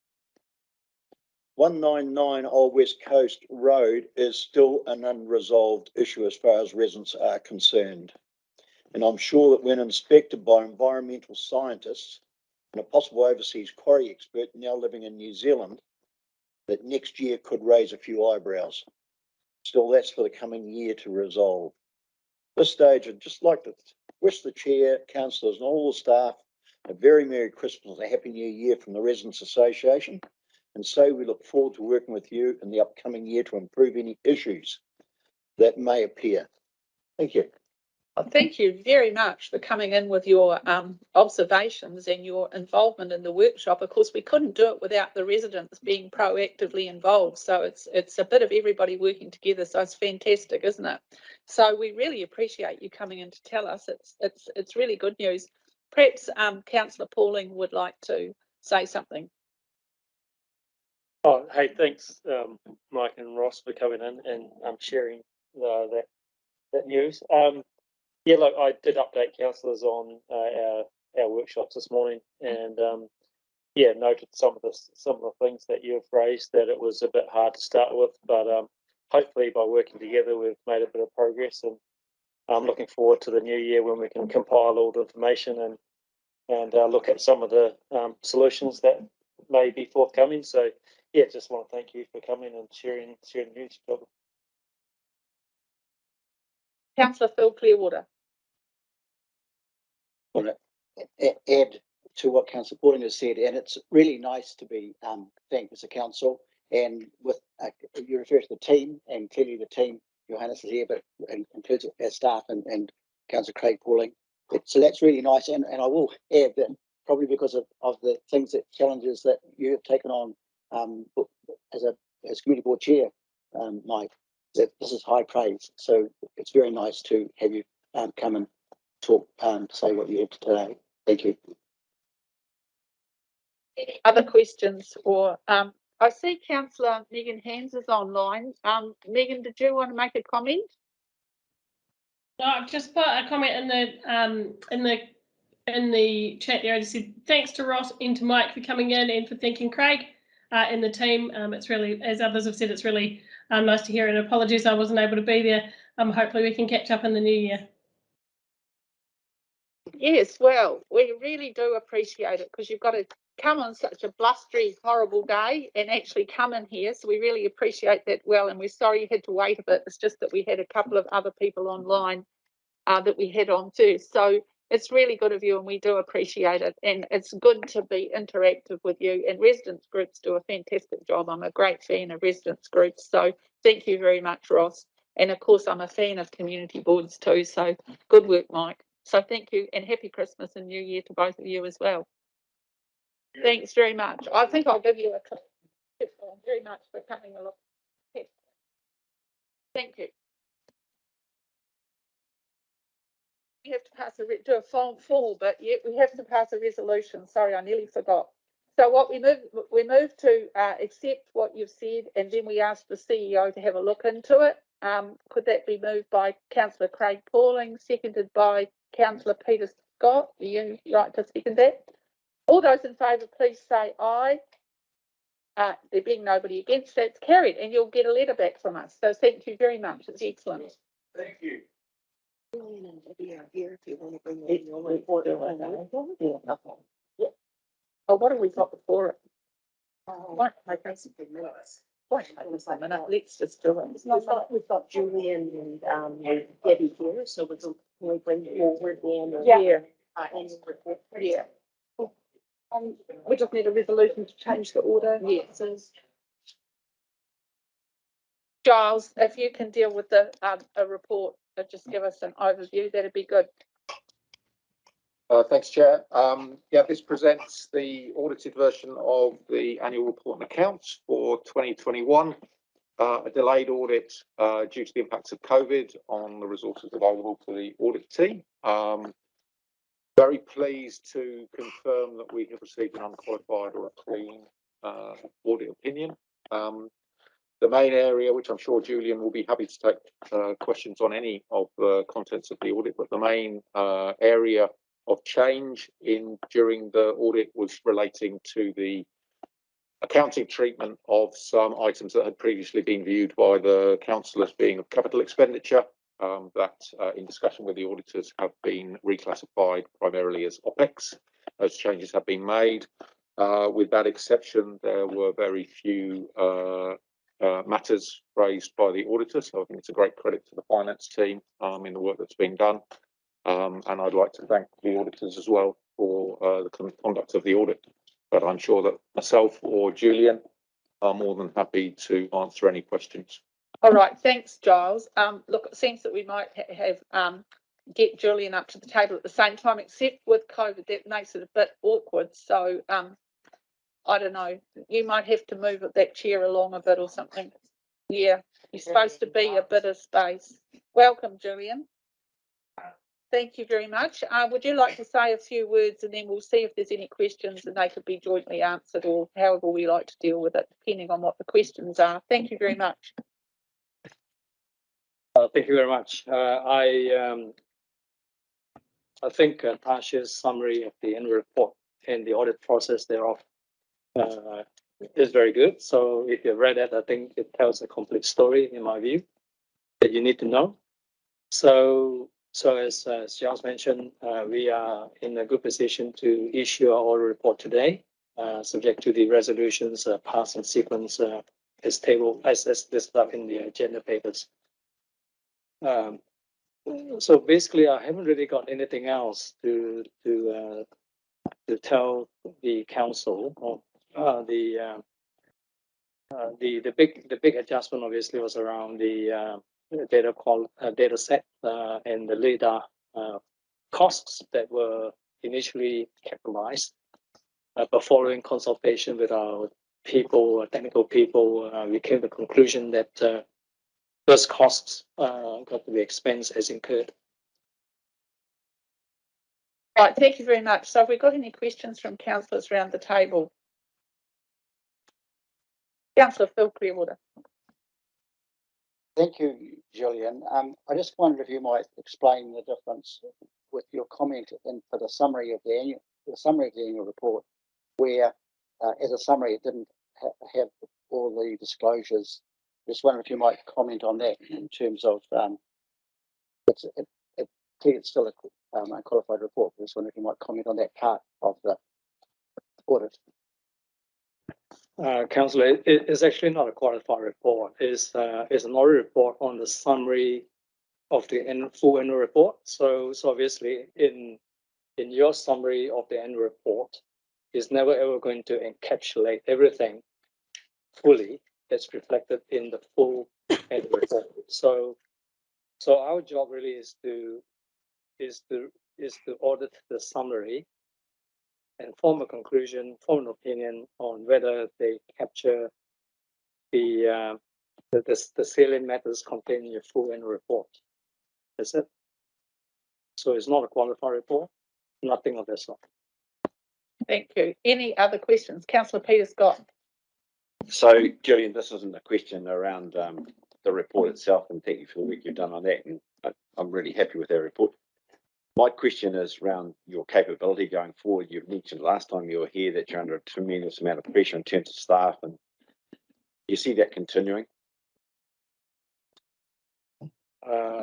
199 Old West Coast Road is still an unresolved issue as far as residents are concerned. And I'm sure that when inspected by environmental scientists and a possible overseas quarry expert now living in New Zealand, that next year could raise a few eyebrows. Still, that's for the coming year to resolve. At this stage, I'd just like to wish the chair, councillors and all the staff a very Merry Christmas and a Happy New Year from the Residents Association. And so we look forward to working with you in the upcoming year to improve any issues that may appear. Thank you. Well, thank you very much for coming in with your observations and your involvement in the workshop. Of course, we couldn't do it without the residents being proactively involved. So it's a bit of everybody working together. So it's fantastic, isn't it? So we really appreciate you coming in to tell us. It's really good news. Perhaps Councillor Pauling would like to say something. Oh, hey, thanks, Mike and Ross, for coming in and sharing that news. Yeah, look, I did update councillors on our workshops this morning, and yeah, noted some of the things that you've raised, that it was a bit hard to start with, but hopefully by working together we've made a bit of progress, and I'm looking forward to the new year when we can compile all the information and look at some of the solutions that may be forthcoming. So yeah, just want to thank you for coming and sharing news. Councillor Phil Clearwater. I want to add to what Councillor Pauling has said, and it's really nice to be thanked as a council, and with you refer to the team, and clearly the team, Johannes is here, but it includes our staff and Councillor Craig Pauling. So that's really nice, and I will add that probably because of the things, that challenges that you have taken on as community board chair, Mike, that this is high praise. So it's very nice to have you come and talk, say what you have today. Thank you. Any other questions? Or I see Councillor Megan Hands is online. Megan, did you want to make a comment? No, I've just put a comment in the chat there. I just said thanks to Ross and to Mike for coming in, and for thanking Craig and the team. It's really, as others have said, it's really nice to hear, and apologies I wasn't able to be there. Hopefully we can catch up in the new year. Yes, well, we really do appreciate it, because you've got to come on such a blustery, horrible day and actually come in here. So we really appreciate that. Well, and we're sorry you had to wait a bit. It's just that we had a couple of other people online that we had on first. So it's really good of you, and we do appreciate it. And it's good to be interactive with you. And residents groups do a fantastic job. I'm a great fan of residents groups. So thank you very much, Ross. And of course, I'm a fan of community boards too. So good work, Mike. So thank you, and happy Christmas and New Year to both of you as well. Yeah. Thanks very much. I think I'll give you a clip. Very much for coming along. Thank you. We have to pass do a formal, but yet we have to pass a resolution. Sorry, I nearly forgot. So what we move to accept what you've said, and then we ask the CEO to have a look into it. Could that be moved by Councillor Craig Pauling, seconded by Councillor Peter Scott? Are you like to second that? All those in favour, please say aye. There being nobody against, that's carried, and you'll get a letter back from us. So thank you very much. It's excellent. Thank you. Here if you want to bring your report. Oh, what have we got before it? What? I basically minutes. What? A minute. Let's just do it. We've got Julian and Debbie here, so we'll bring forward the annual. Yeah. Annual report. Yeah. We just need a resolution to change the order. Yes. Giles, if you can deal with the a report, just give us an overview, that'd be good. Thanks, Chair. This presents the audited version of the annual report and accounts for 2021. A delayed audit due to the impacts of COVID on the resources available to the audit team. Very pleased to confirm that we have received an unqualified or a clean audit opinion. The main area, which I'm sure Julian will be happy to take questions on any of the contents of the audit, but the main area of change during the audit was relating to the accounting treatment of some items that had previously been viewed by the councillors being of capital expenditure, that in discussion with the auditors have been reclassified primarily as OPEX. Those changes have been made. With that exception, there were very few matters raised by the auditors, so I think it's a great credit to the finance team in the work that's been done. And I'd like to thank the auditors as well for the conduct of the audit. But I'm sure that myself or Julian are more than happy to answer any questions. All right, thanks, Giles. Look, it seems that we might have get Julian up to the table at the same time, except with COVID, that makes it a bit awkward. So I don't know, you might have to move that chair along a bit or something. Yeah, you're supposed to be a bit of space. Welcome, Julian. Thank you very much. Would you like to say a few words, and then we'll see if there's any questions and they could be jointly answered, or however we like to deal with it, depending on what the questions are. Thank you very much. Thank you very much. I think Tasha's summary of the annual report and the audit process thereof is very good. So if you've read it, I think it tells a complete story, in my view, that you need to know. So as Giles mentioned, we are in a good position to issue our audit report today, subject to the resolutions passed in sequence as listed up in the agenda papers. So basically, I haven't really got anything else to tell the council. The big adjustment obviously was around the data set and the LIDAR costs that were initially capitalized, but following consultation with our people, technical people, we came to the conclusion that those costs got to be expensed as incurred. Right, thank you very much. So have we got any questions from councillors around the table? Councillor Phil Clearwater. Thank you, Julian. I just wondered if you might explain the difference with your comment for the summary of the annual report, where as a summary it didn't have all the disclosures. Just wondering if you might comment on that in terms of it's still a qualified report. Just wondering if you might comment on that part of the audit. Councillor, it is actually not a qualified report. It's an audit report on the summary of the full annual report. So obviously, in your summary of the annual report, is never ever going to encapsulate everything fully that's reflected in the full annual report. So our job really is to audit the summary and form a conclusion, form an opinion on whether they capture the salient matters contained in your full annual report. That's it. So it's not a qualified report, nothing of that sort. Thank you. Any other questions? Councillor Peter Scott. So, Julian, this isn't a question around the report itself, and thank you for the work you've done on that. And I'm really happy with that report. My question is around your capability going forward. You've mentioned last time you were here that you're under a tremendous amount of pressure in terms of staff, and you see that continuing?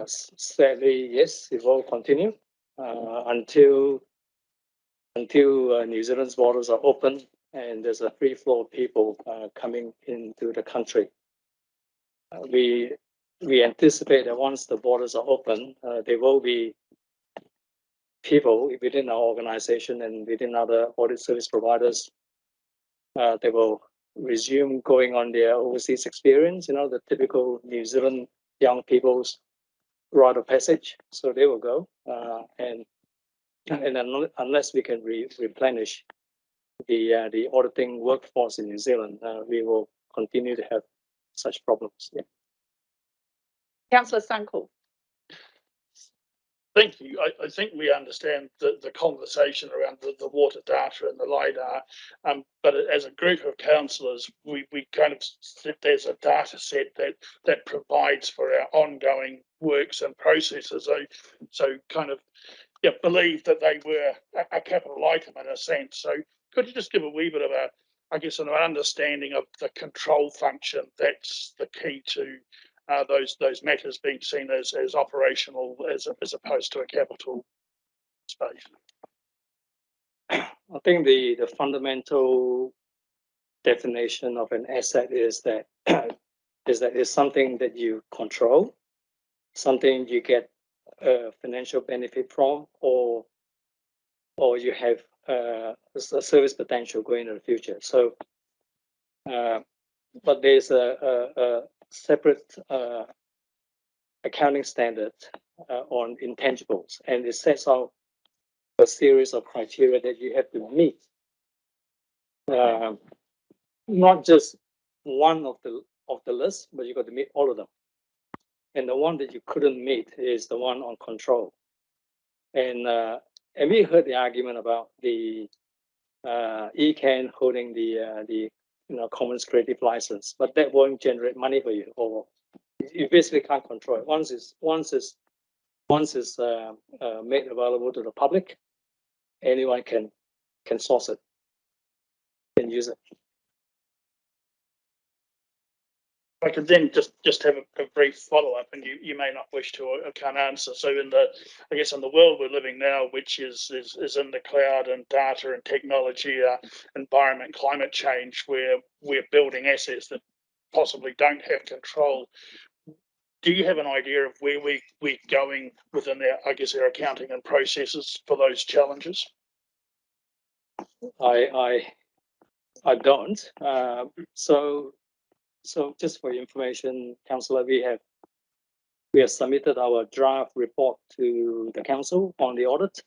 Sadly, yes, it will continue until until New Zealand's borders are open and there's a free flow of people coming into the country. We anticipate that once the borders are open, there will be people within our organization and within other audit service providers. They will resume going on their overseas experience, the typical New Zealand young people's rite of passage. So they will go, and unless we can replenish the auditing workforce in New Zealand, we will continue to have such problems. Yeah. Councillor Sunkel. Thank you. I think we understand the conversation around the water data and the LiDAR, but as a group of councillors, we kind of there's a data set that provides for our ongoing works and processes. So kind of believe that they were a capital item in a sense. So could you just give a wee bit of an understanding of the control function that's the key to those matters being seen as operational as opposed to a capital space? I think the fundamental definition of an asset is that it's something that you control, something you get financial benefit from, or you have a service potential going in the future. So, but there's a separate accounting standard on intangibles, and it sets out a series of criteria that you have to meet. Not just one of the list, but you got to meet all of them. And the one that you couldn't meet is the one on control. And we heard the argument about the ECAN holding the Commons Creative License, but that won't generate money for you, or you basically can't control it. Once it's made available to the public, anyone can source it and use it. I could then just have a brief follow-up, and you may not wish to or can't answer. So in the world we're living now, which is in the cloud and data and technology, environment, climate change, where we're building assets that possibly don't have control. Do you have an idea of where we're going within our accounting and processes for those challenges? I don't. So just for your information, Councillor, we have submitted our draft report to the council on the audit,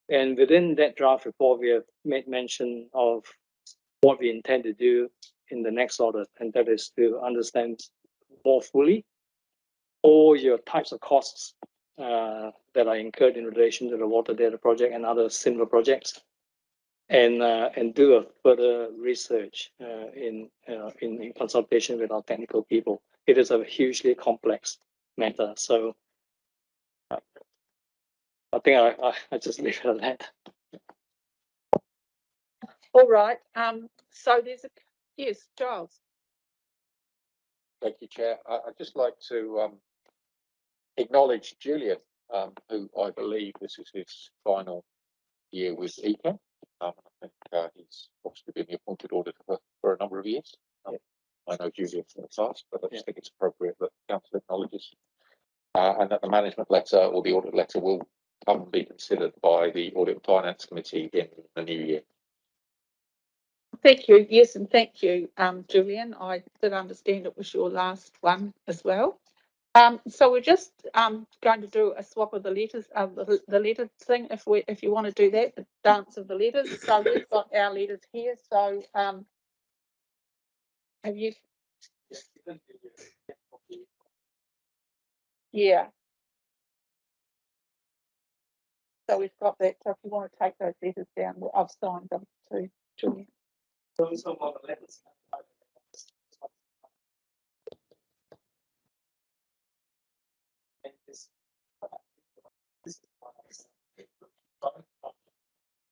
and within that draft report, we have made mention of what we intend to do in the next audit, and that is to understand more fully all your types of costs that are incurred in relation to the water data project and other similar projects, and do a further research in consultation with our technical people. It is a hugely complex matter, so I think I just leave it at that. All right. So there's yes, Giles. Thank you, Chair. I'd just like to acknowledge Julian, who I believe this is his final year with ECAN. I think he's obviously been the appointed auditor for a number of years. I know Julian from the past, but I just think it's appropriate that the council acknowledges and that the management letter or the audit letter will come and be considered by the Audit and Finance Committee in the new year. Thank you. Yes, and thank you, Julian. I did understand it was your last one as well. So we're just going to do a swap of the letters, the letter thing, if you want to do that, the dance of the letters. So we've got our letters here. So have you? Yeah. So we've got that. So if you want to take those letters down, I've signed them too, Julian. Those are all the letters.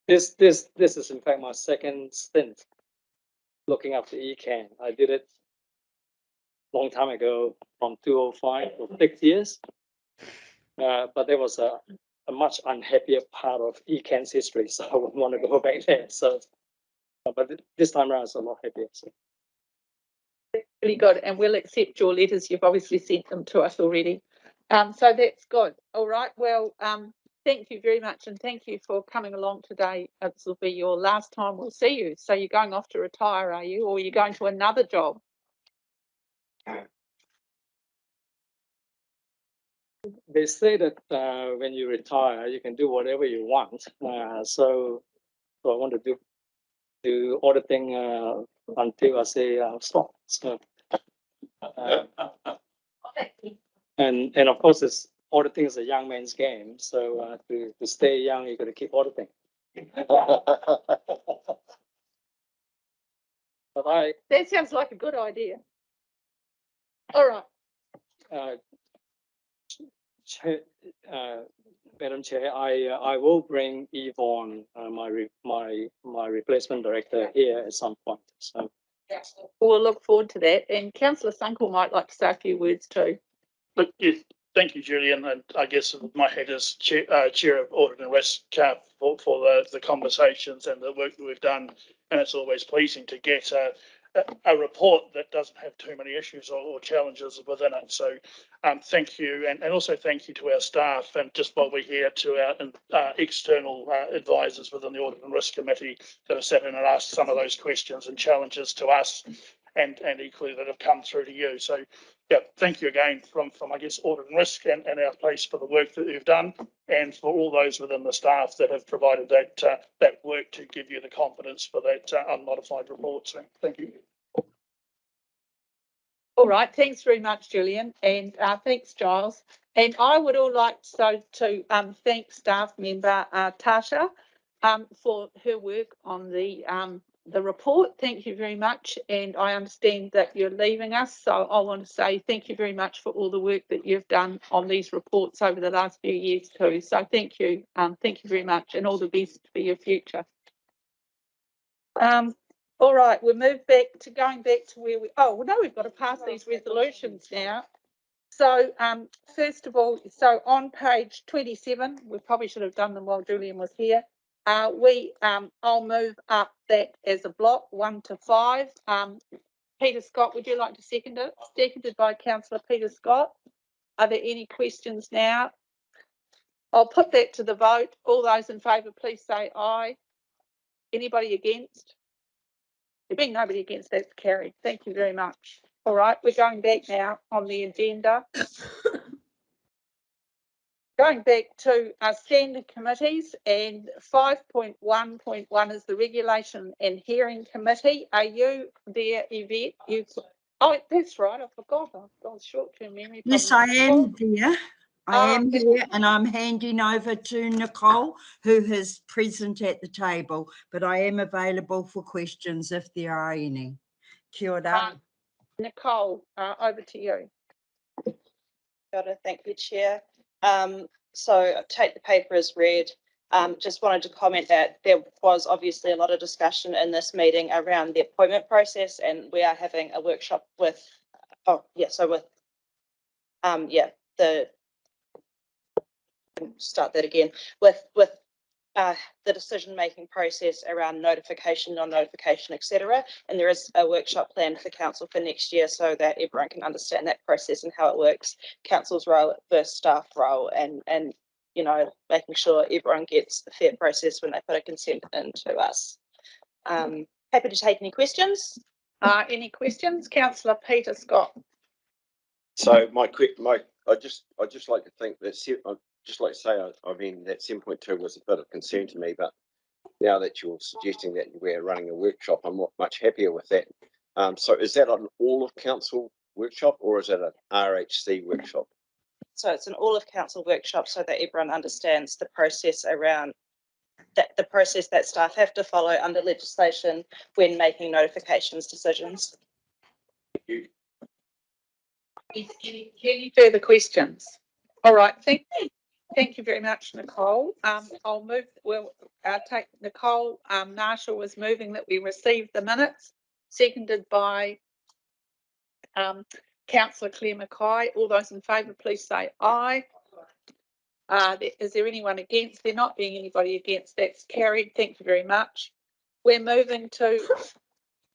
This is in fact my second stint looking after ECAN. I did it a long time ago, from 2005 for 6 years, but there was a a much unhappier part of ECAN's history, so I wouldn't want to go back there. So, but this time around, it's a lot happier. So. Really good, and we'll accept your letters. You've obviously sent them to us already. So that's good. All right. Well, thank you very much, and thank you for coming along today. This will be your last time we'll see you. So you're going off to retire, are you, or you're going to another job? They say that when you retire, you can do whatever you want. So I want to do auditing until I say stop. So, and of course, auditing is a young man's game. So to stay young, you got to keep auditing. But that sounds like a good idea. All right. Madam Chair, I will bring Yvonne, my replacement director, here at some point. So we'll look forward to that. And Councillor Sunkel might like to say a few words too. But yes, thank you, Julian. And I guess my head is chair of Audit and Risk for the conversations and the work that we've done. And it's always pleasing to get a report that doesn't have too many issues or challenges within it. So thank you, and also thank you to our staff, and just while we're here, to our external advisors within the Audit and Risk Committee that have sat in and asked some of those questions and challenges to us, and equally that have come through to you. So yeah, thank you again from I guess Audit and Risk and our place for the work that you've done, and for all those within the staff that have provided that work to give you the confidence for that unmodified report. So thank you. All right, thanks very much, Julian, and thanks, Giles. And I would all like to thank staff member Tasha for her work on the report. Thank you very much, and I understand that you're leaving us, so I want to say thank you very much for all the work that you've done on these reports over the last few years too. So thank you very much, and all the best for your future. All right, we'll move going back to where well, no, we've got to pass these resolutions now. So first of all, so on page 27, we probably should have done them while Julian was here. I'll move up that as a block 1 to 5. Peter Scott, would you like to second it? Seconded by Councillor Peter Scott. Are there any questions now? I'll put that to the vote. All those in favour, please say aye. Anybody against? There being nobody against, that's carried. Thank you very much. All right, we're going back now on the agenda. Going back to our standing committees, and 5.1.1 is the Regulation and Hearing Committee. Are you there, Yvette? Oh, that's right, I forgot. I've got short-term memory. Yes, I am there. I am here, and I'm handing over to Nicole, who is present at the table, but I am available for questions if there are any. Kia ora. Nicole, over to you. Kia ora, thank you, Chair. So I take the paper as read. Just wanted to comment that there was obviously a lot of discussion in this meeting around the appointment process, and we are having a workshop with, the decision-making process around notification, non-notification, etc. And there is a workshop planned for council for next year so that everyone can understand that process and how it works, council's role versus staff role, and you know, making sure everyone gets the fair process when they put a consent into us. Happy to take any questions. Any questions, Councillor Peter Scott? So I just like to think that just like to say, I mean, that 7.2 was a bit of concern to me, but now that you're suggesting that we're running a workshop, I'm much happier with that. So is that an all of council workshop, or is it an RHC workshop? So it's an all of council workshop so that everyone understands the process around the process that staff have to follow under legislation when making notifications decisions. Thank you. Any further questions? All right, thank you very much, Nicole. We'll take Nicole. Marshall was moving that we receive the minutes, seconded by Councillor Claire Mackay. All those in favour, please say aye. Is there anyone against? There not being anybody against, that's carried. Thank you very much. We're moving to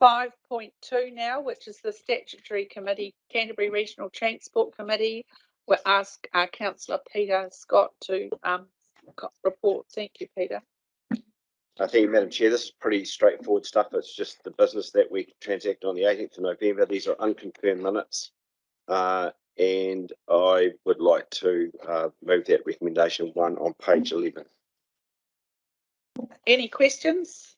5.2 now, which is the Statutory Committee, Canterbury Regional Transport Committee. We'll ask Councillor Peter Scott to report. Thank you, Peter. Thank you, Madam Chair. This is pretty straightforward stuff. It's just the business that we transacted on the 18th of November. These are unconfirmed minutes. And I would like to move that recommendation 1 on page 11. Any questions?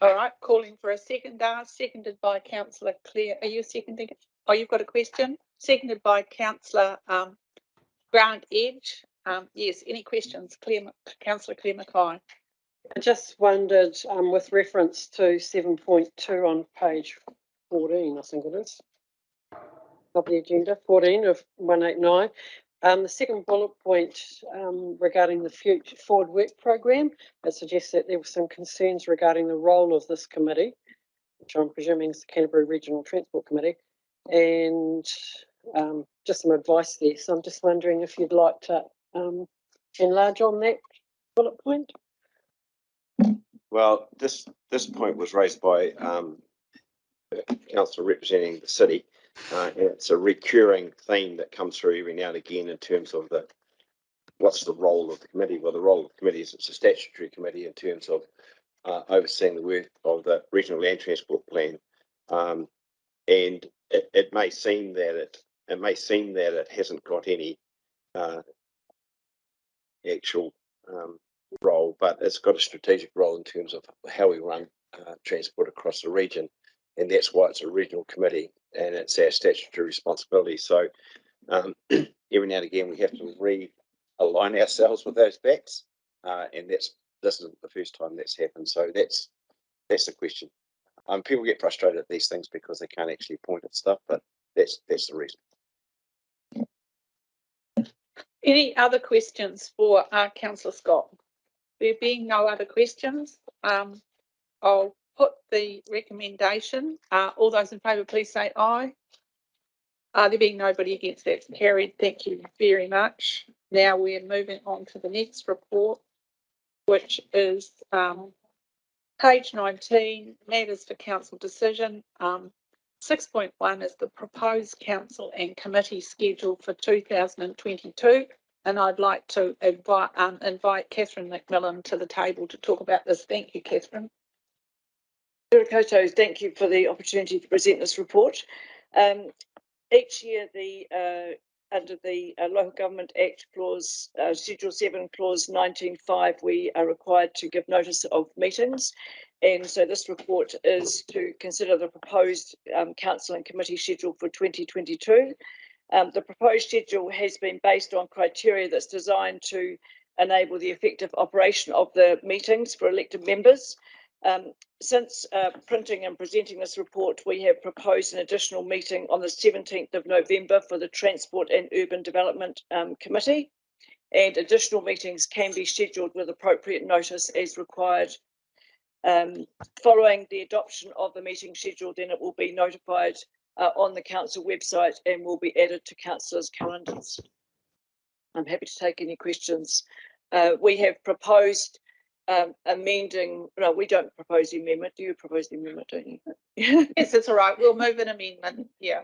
All right, calling for a seconder, seconded by Councillor Claire. Are you seconding it? Oh, you've got a question? Seconded by Councillor Grant Edge. Yes, any questions? Councillor Claire Mackay. I just wondered, with reference to 7.2 on page 14, I think it is, of the agenda, 14 of 189. The second bullet point regarding the future forward work program, it suggests that there were some concerns regarding the role of this committee, which I'm presuming is the Canterbury Regional Transport Committee, and just some advice there. So I'm just wondering if you'd like to enlarge on that bullet point. Well, this point was raised by councillor representing the city. It's a recurring theme that comes through every now and again in terms of what's the role of the committee. Well, the role of the committee is it's a statutory committee in terms of overseeing the work of the Regional Land Transport Plan, and it may seem that it hasn't got any actual role, but it's got a strategic role in terms of how we run transport across the region, and that's why it's a regional committee and it's our statutory responsibility. So every now and again we have to realign ourselves with those facts, and this isn't the first time that's happened. So that's the question. People get frustrated at these things because they can't actually point at stuff, but that's the reason. Any other questions for Councillor Scott? There being no other questions, I'll put the recommendation. All those in favour, please say aye. There being nobody against, that's carried. Thank you very much. Now we're moving on to the next report, which is page 19, matters for council decision. 6.1 is the proposed council and committee schedule for 2022. And I'd like to invite Catherine McMillan to the table to talk about this. Thank you, Catherine. Koto, thank you for the opportunity to present this report. Each year, under the Local Government Act clause, Schedule 7, clause 19.5, we are required to give notice of meetings. And so this report is to consider the proposed council and committee schedule for 2022. The proposed schedule has been based on criteria that's designed to enable the effective operation of the meetings for elected members. Since printing and presenting this report, we have proposed an additional meeting on the 17th of November for the Transport and Urban Development Committee, and additional meetings can be scheduled with appropriate notice as required. Following the adoption of the meeting schedule, then it will be notified on the council website and will be added to councillors' calendars. I'm happy to take any questions. We have proposed amending. No, we don't propose the amendment. Do you propose the amendment, don't you? Yes, it's all right. We'll move an amendment. Yeah.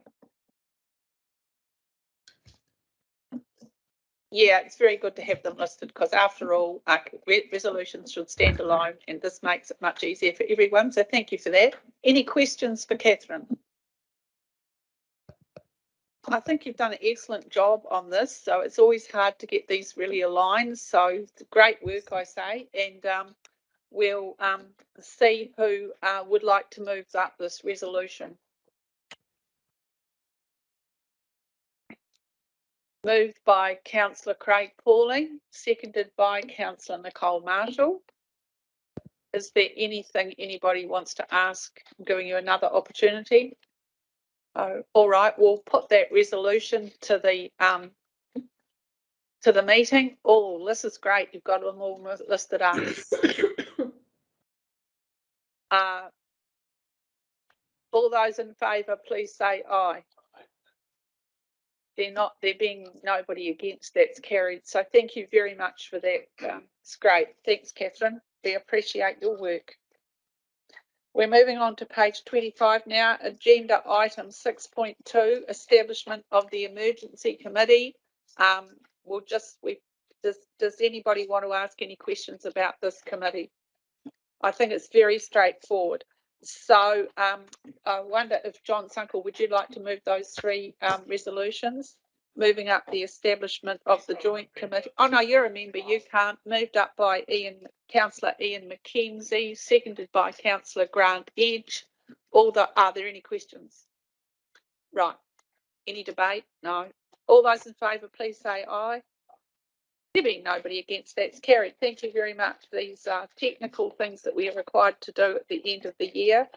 Yeah, it's very good to have them listed because after all, resolutions should stand alone, and this makes it much easier for everyone. So thank you for that. Any questions for Catherine? I think you've done an excellent job on this. So it's always hard to get these really aligned. So great work, I say. And we'll see who would like to move up this resolution. Moved by Councillor Craig Pauling, seconded by Councillor Nicole Marshall. Is there anything anybody wants to ask? I'm giving you another opportunity. Oh, all right, we'll put that resolution to the meeting. Oh, this is great. You've got them all listed up. All those in favour, please say aye. there being nobody against, that's carried. So thank you very much for that. It's great. Thanks, Catherine. We appreciate your work. We're moving on to page 25 now. Agenda item 6.2, establishment of the emergency committee. Does anybody want to ask any questions about this committee? I think it's very straightforward. So I wonder if John Sunkel, would you like to move those three resolutions? Moving up the establishment of the joint committee. Oh no, you're a member, you can't. Moved up by Councillor Ian McKenzie, seconded by Councillor Grant Edge. Are there any questions? Right. Any debate? No. All those in favour, please say aye. There being nobody against, that's carried. Thank you very much. These are technical things that we are required to do at the end of the year.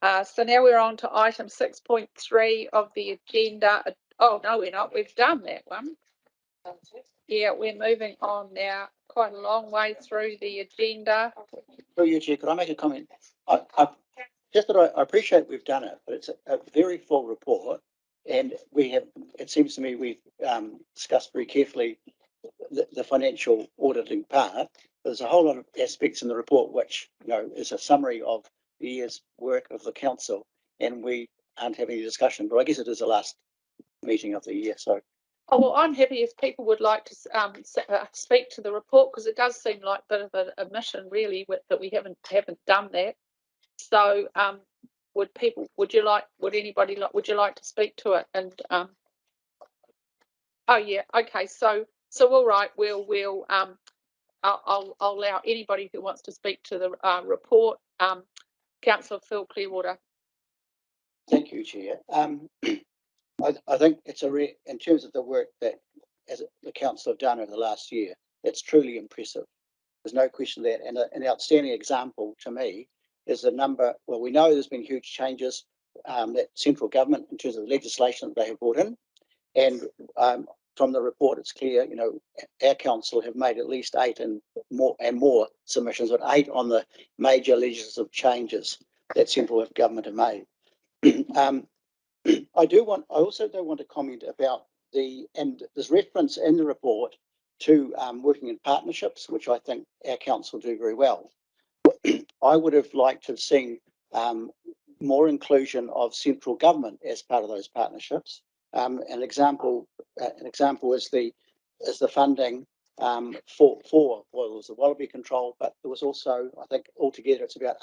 So now we're on to item 6.3 of the agenda. Oh, no, we're not. We've done that one. Yeah, we're moving on now. Quite a long way through the agenda. Through you, Chair, could I make a comment? I appreciate we've done it, but it's a very full report, and it seems to me we've discussed very carefully the financial auditing part. There's a whole lot of aspects in the report which, is a summary of the year's work of the council, and we aren't having a discussion, but I guess it is the last meeting of the year. So, oh, well, I'm happy if people would like to speak to the report, because it does seem like a bit of an omission, really, that we haven't done that. So, would you like to speak to it? And oh yeah, okay. So all right, I'll allow anybody who wants to speak to the report. Councillor Phil Clearwater. thank you, Chair. I think it's in terms of the work that the council have done over the last year, it's truly impressive. There's no question that, and an outstanding example to me is the number. Well, we know there's been huge changes that central government in terms of legislation that they have brought in, and from the report, it's clear. Our council have made at least 8 and more submissions, but 8 on the major legislative changes that central government have made. I also do want to comment about and there's reference in the report to working in partnerships, which I think our council do very well. I would have liked to have seen more inclusion of central government as part of those partnerships. An example is the funding for well, there was the Wallaby control, but there was also, I think altogether it's about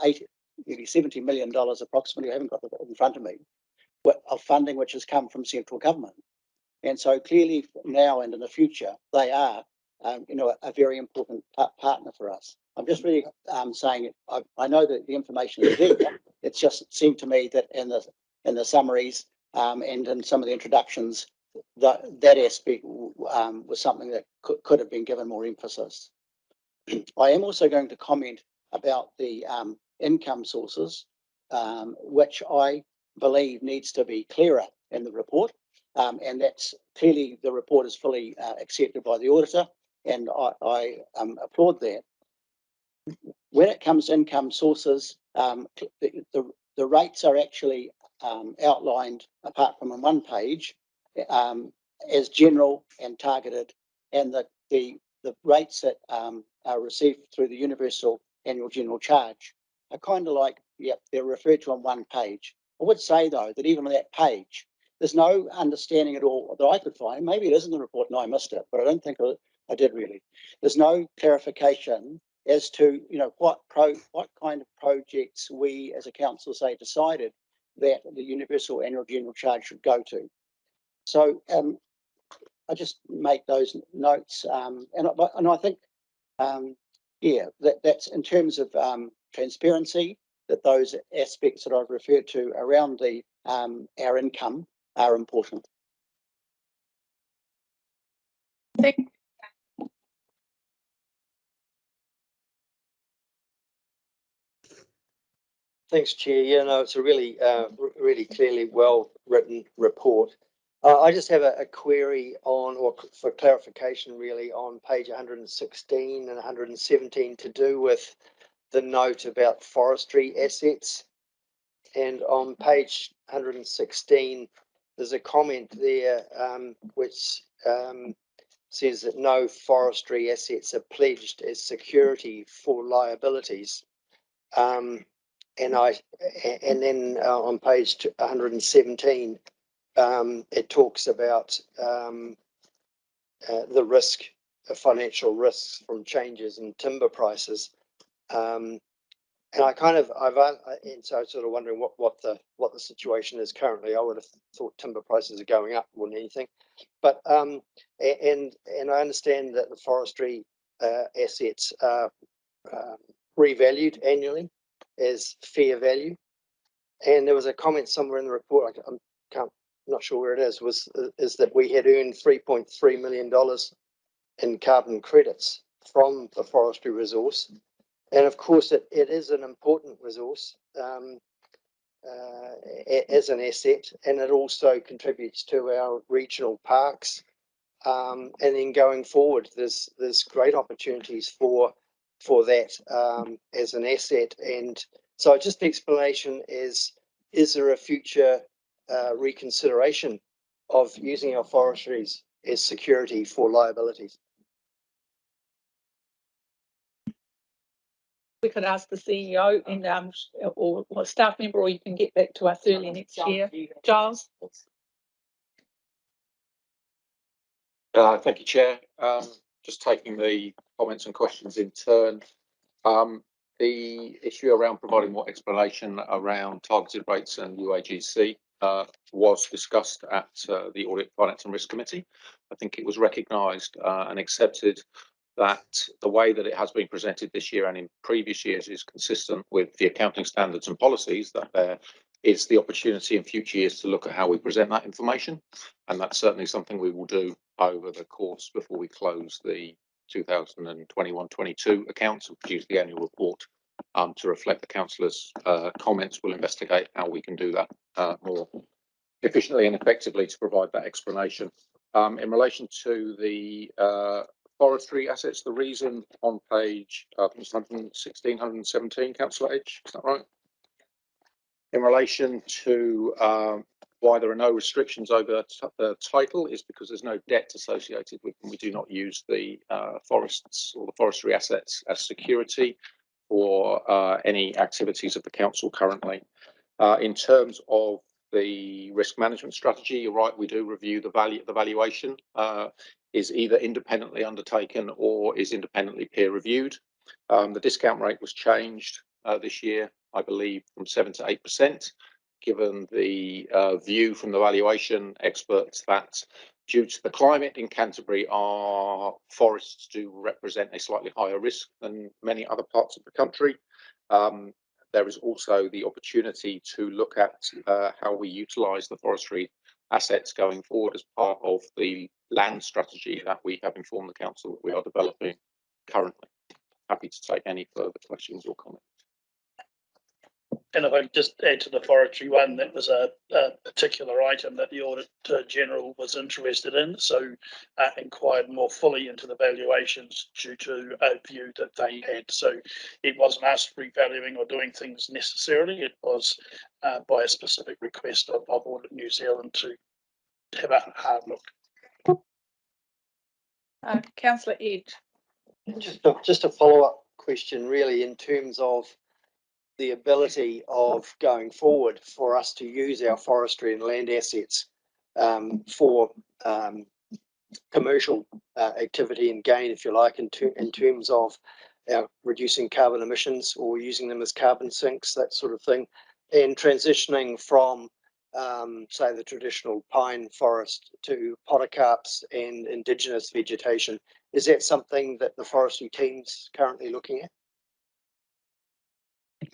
nearly $70 million approximately. I haven't got it in front of me, of funding which has come from central government. And so clearly now and in the future, they are, a very important partner for us. I'm just really saying it. I know that the information is there. It's just seemed to me that in the summaries and in some of the introductions, that aspect was something that could have been given more emphasis. I am also going to comment about the income sources, which I believe needs to be clearer in the report, and that's clearly the report is fully accepted by the auditor, and I applaud that. When it comes to income sources, the rates are actually outlined, apart from on one page, as general and targeted, and the rates that are received through the universal annual general charge are kind of like, they're referred to on one page. I would say, though, that even on that page, there's no understanding at all that I could find. Maybe it is in the report and I missed it, but I don't think I did really. There's no clarification as to what kind of projects we as a council say decided that the universal annual general charge should go to. So I just make those notes, and I think that's in terms of transparency, that those aspects that I've referred to around our income are important. Thanks, Chair. Yeah, no, it's a really, really clearly well-written report. I just have a query or for clarification, really, on page 116 and 117 to do with the note about forestry assets. And on page 116, there's a comment there which says that no forestry assets are pledged as security for liabilities. And then on page 117, it talks about the risk, financial risks from changes in timber prices. And so I'm sort of wondering what the situation is currently. I would have thought timber prices are going up more than anything, but and I understand that the forestry assets are revalued annually as fair value. And there was a comment somewhere in the report, I'm not sure where it is that we had earned $3.3 million in carbon credits from the forestry resource. And of course, it is an important resource as an asset, and it also contributes to our regional parks. And then going forward, there's great opportunities for that as an asset. And so just the explanation is there a future reconsideration of using our forestries as security for liabilities? We could ask the CEO and or a staff member, or you can get back to us early next year. Giles? Thank you, Chair. Just taking the comments and questions in turn. The issue around providing more explanation around targeted rates and UAGC was discussed at the Audit, Finance and Risk Committee. I think it was recognised and accepted that the way that it has been presented this year and in previous years is consistent with the accounting standards and policies, that there is the opportunity in future years to look at how we present that information. And that's certainly something we will do over the course before we close the 2021-22 accounts and produce the annual report to reflect the councillors' comments. We'll investigate how we can do that more efficiently and effectively to provide that explanation. In relation to the forestry assets, the reason on page 116, 117, Councillor H, is that right? In relation to why there are no restrictions over the title is because there's no debt associated with them. We do not use the forests or the forestry assets as security for any activities of the council currently. In terms of the risk management strategy, you're right, we do review the valuation is either independently undertaken or is independently peer reviewed. The discount rate was changed this year, I believe, from 7 to 8%, given the view from the valuation experts that due to the climate in Canterbury, our forests do represent a slightly higher risk than many other parts of the country. There is also the opportunity to look at how we utilise the forestry assets going forward as part of the land strategy that we have informed the council that we are developing currently. Happy to take any further questions or comments. And if I could just add to the forestry one, that was a particular item that the Auditor General was interested in, so inquired more fully into the valuations due to a view that they had. So it wasn't us revaluing or doing things necessarily, it was by a specific request of Audit New Zealand to have a hard look. Councillor Edge. Just a follow-up question, really, in terms of the ability of going forward for us to use our forestry and land assets for commercial activity and gain, if you like, in terms of reducing carbon emissions or using them as carbon sinks, that sort of thing, and transitioning from, say, the traditional pine forest to podocarps and indigenous vegetation. Is that something that the forestry team's currently looking at?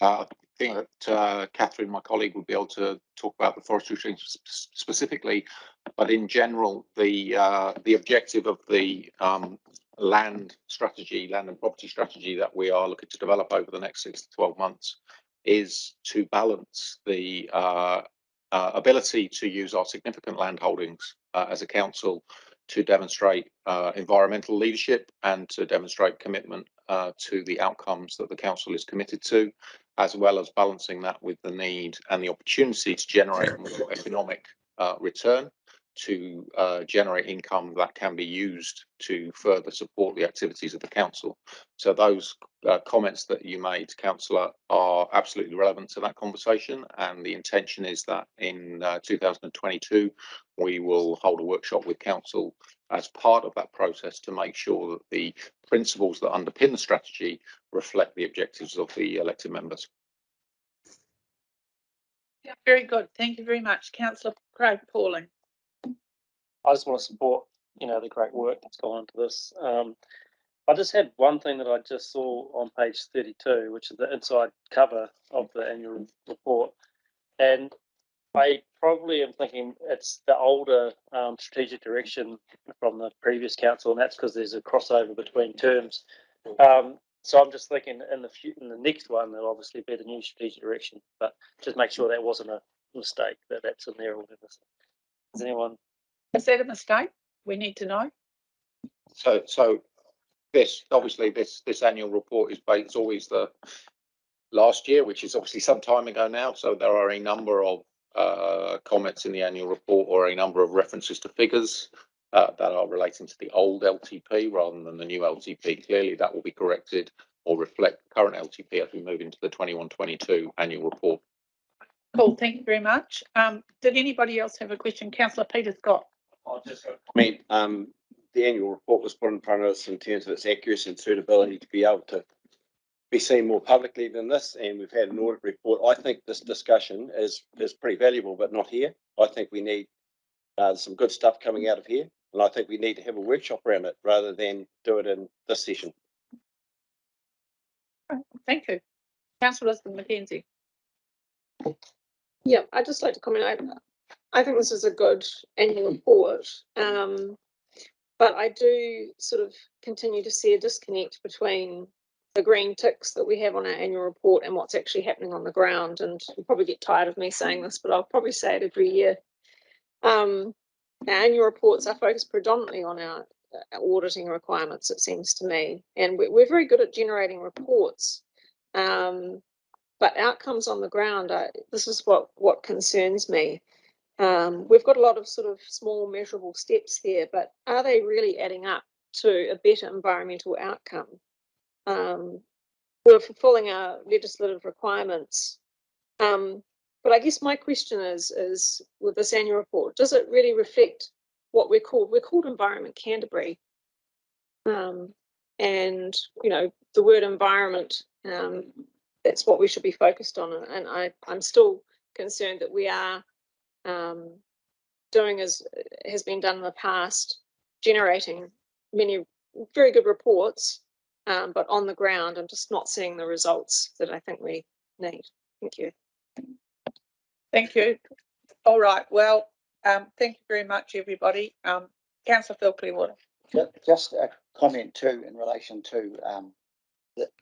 I think that Catherine, my colleague, would be able to talk about the forestry change specifically, but in general, the objective of the land strategy, land and property strategy that we are looking to develop over the next 6 to 12 months is to balance the ability to use our significant land holdings as a council to demonstrate environmental leadership and to demonstrate commitment to the outcomes that the council is committed to, as well as balancing that with the need and the opportunity to generate more economic return to generate income that can be used to further support the activities of the council. So those comments that you made, Councillor, are absolutely relevant to that conversation, and the intention is that in 2022 we will hold a workshop with council as part of that process to make sure that the principles that underpin the strategy reflect the objectives of the elected members. Yeah, very good. Thank you very much, Councillor Craig Pauling. I just want to support, the great work that's gone into this. I just had one thing that I just saw on page 32, which is the inside cover of the annual report. And I probably am thinking it's the older strategic direction from the previous council, and that's because there's a crossover between terms. So I'm just thinking in the next one, there'll obviously be the new strategic direction, but just make sure that wasn't a mistake, that's in there or whatever. Does anyone? Is that a mistake? We need to know. So this annual report is based, it's always the last year, which is obviously some time ago now. So there are a number of comments in the annual report or a number of references to figures that are relating to the old LTP rather than the new LTP. Clearly that will be corrected or reflect the current LTP as we move into the 21-22 annual report. Cool, thank you very much. Did anybody else have a question? Councillor Peter Scott. The annual report was put in front of us in terms of its accuracy and suitability to be able to be seen more publicly than this, and we've had an audit report. I think this discussion is pretty valuable, but not here. I think we need some good stuff coming out of here, and I think we need to have a workshop around it rather than do it in this session. Thank you. Councillor Mackenzie. Yeah, I'd just like to comment. I think this is a good annual report, but I do sort of continue to see a disconnect between the green ticks that we have on our annual report and what's actually happening on the ground. And you'll probably get tired of me saying this, but I'll probably say it every year. Our annual reports are focused predominantly on our auditing requirements, it seems to me, and we're very good at generating reports. But outcomes on the ground, this is what concerns me. We've got a lot of sort of small measurable steps there, but are they really adding up to a better environmental outcome? We're fulfilling our legislative requirements. But I guess my question is with this annual report, does it really reflect what we're called? We're called Environment Canterbury. And, the word environment, that's what we should be focused on. And I'm still concerned that we are doing as has been done in the past, generating many very good reports, but on the ground, I'm just not seeing the results that I think we need. Thank you. Thank you. All right. Well, thank you very much, everybody. Councillor Phil Clearwater. Just a comment too in relation to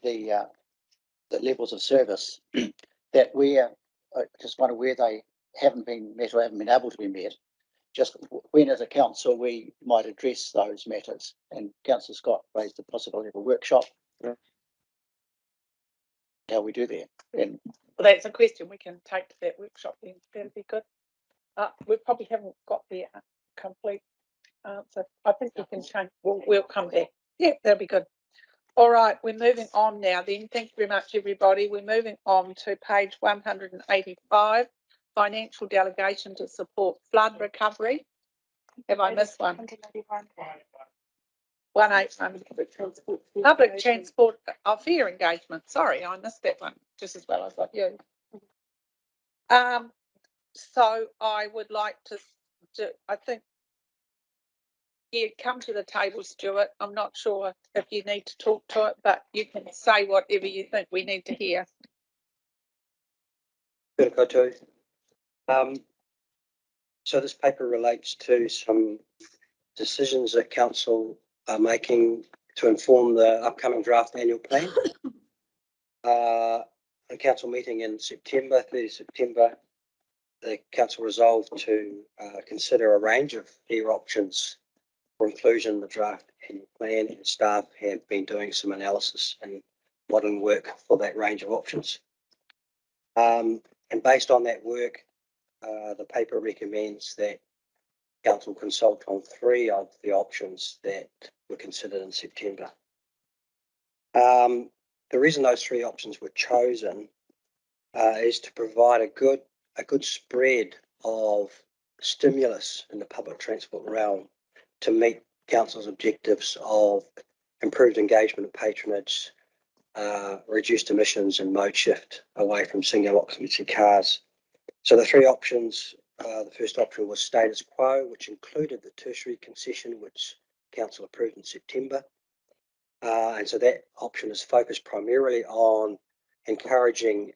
the levels of service that I just wonder where they haven't been met or haven't been able to be met. Just when as a council we might address those matters, and Councillor Scott raised the possibility of a workshop. Yeah. How we do there. And well, that's a question we can take to that workshop then. That'd be good. We probably haven't got the complete answer. I think we can change. We'll come back. Yeah, that'll be good. All right, we're moving on now then. Thank you very much, everybody. We're moving on to page 185, Financial Delegation to support flood recovery. Have I missed one? 181. Public transport, fair engagement. Sorry, I missed that one just as well as I you. So I would like to do, I think, yeah, come to the table, Stuart. I'm not sure if you need to talk to it, but you can say whatever you think we need to hear. So this paper relates to some decisions that council are making to inform the upcoming draft annual plan. A council meeting in September, 30 September, the council resolved to consider a range of fair options for inclusion in the draft annual plan, and staff have been doing some analysis and modelling work for that range of options. And based on that work, the paper recommends that council consult on 3 of the options that were considered in September. The reason those 3 options were chosen is to provide a good spread of stimulus in the public transport realm to meet council's objectives of improved engagement and patronage, reduced emissions and mode shift away from single occupancy cars. So the 3 options, the first option was status quo, which included the tertiary concession, which council approved in September. And so that option is focused primarily on encouraging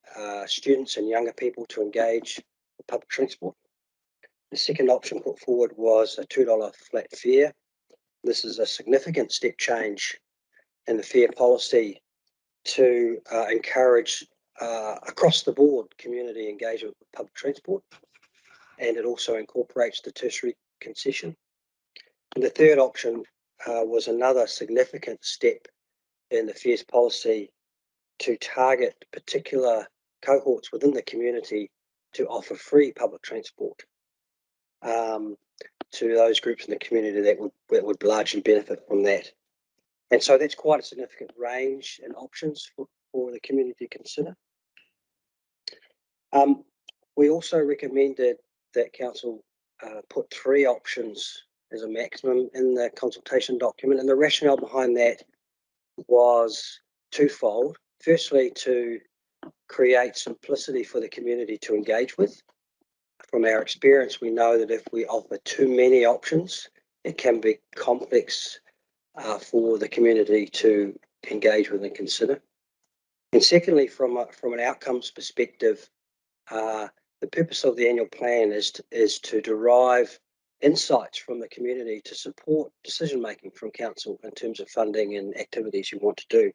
students and younger people to engage with public transport. The second option put forward was a $2 flat fare. This is a significant step change in the fare policy to encourage across the board community engagement with public transport, and it also incorporates the tertiary concession. And the third option was another significant step in the fares policy to target particular cohorts within the community to offer free public transport to those groups in the community that would largely benefit from that. And so that's quite a significant range and options for the community to consider. We also recommended that council put 3 options as a maximum in the consultation document, and the rationale behind that was twofold. Firstly, to create simplicity for the community to engage with. From our experience, we know that if we offer too many options, it can be complex for the community to engage with and consider. And secondly, from an outcomes perspective, the purpose of the annual plan is to derive insights from the community to support decision making from council in terms of funding and activities you want to do.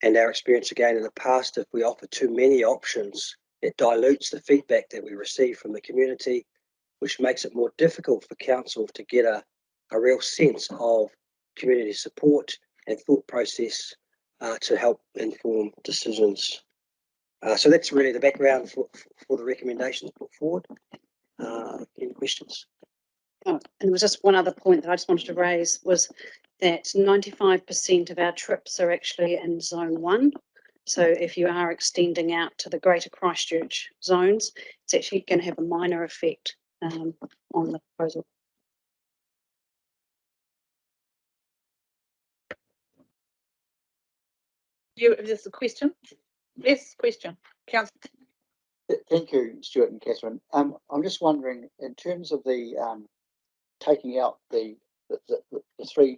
And our experience again in the past, if we offer too many options, it dilutes the feedback that we receive from the community, which makes it more difficult for council to get a real sense of community support and thought process to help inform decisions. So that's really the background for the recommendations put forward. Any questions? Oh, and there was just one other point that I just wanted to raise, was that 95% of our trips are actually in zone 1. So if you are extending out to the greater Christchurch zones, it's actually going to have a minor effect on the proposal. Is this a question? Yes, question. Councillor. Thank you, Stuart and Catherine. I'm just wondering, in terms of the taking out the $3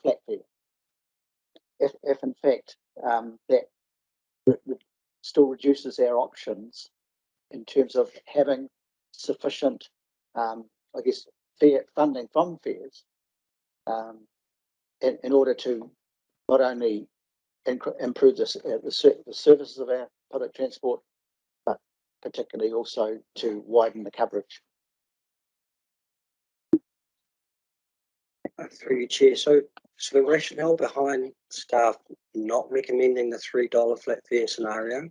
flat fare, if in fact that still reduces our options in terms of having sufficient, I guess, fare funding from fares in order to not only improve the services of our public transport, but particularly also to widen the coverage. Through you, Chair. So the rationale behind staff not recommending the $3 flat fare scenario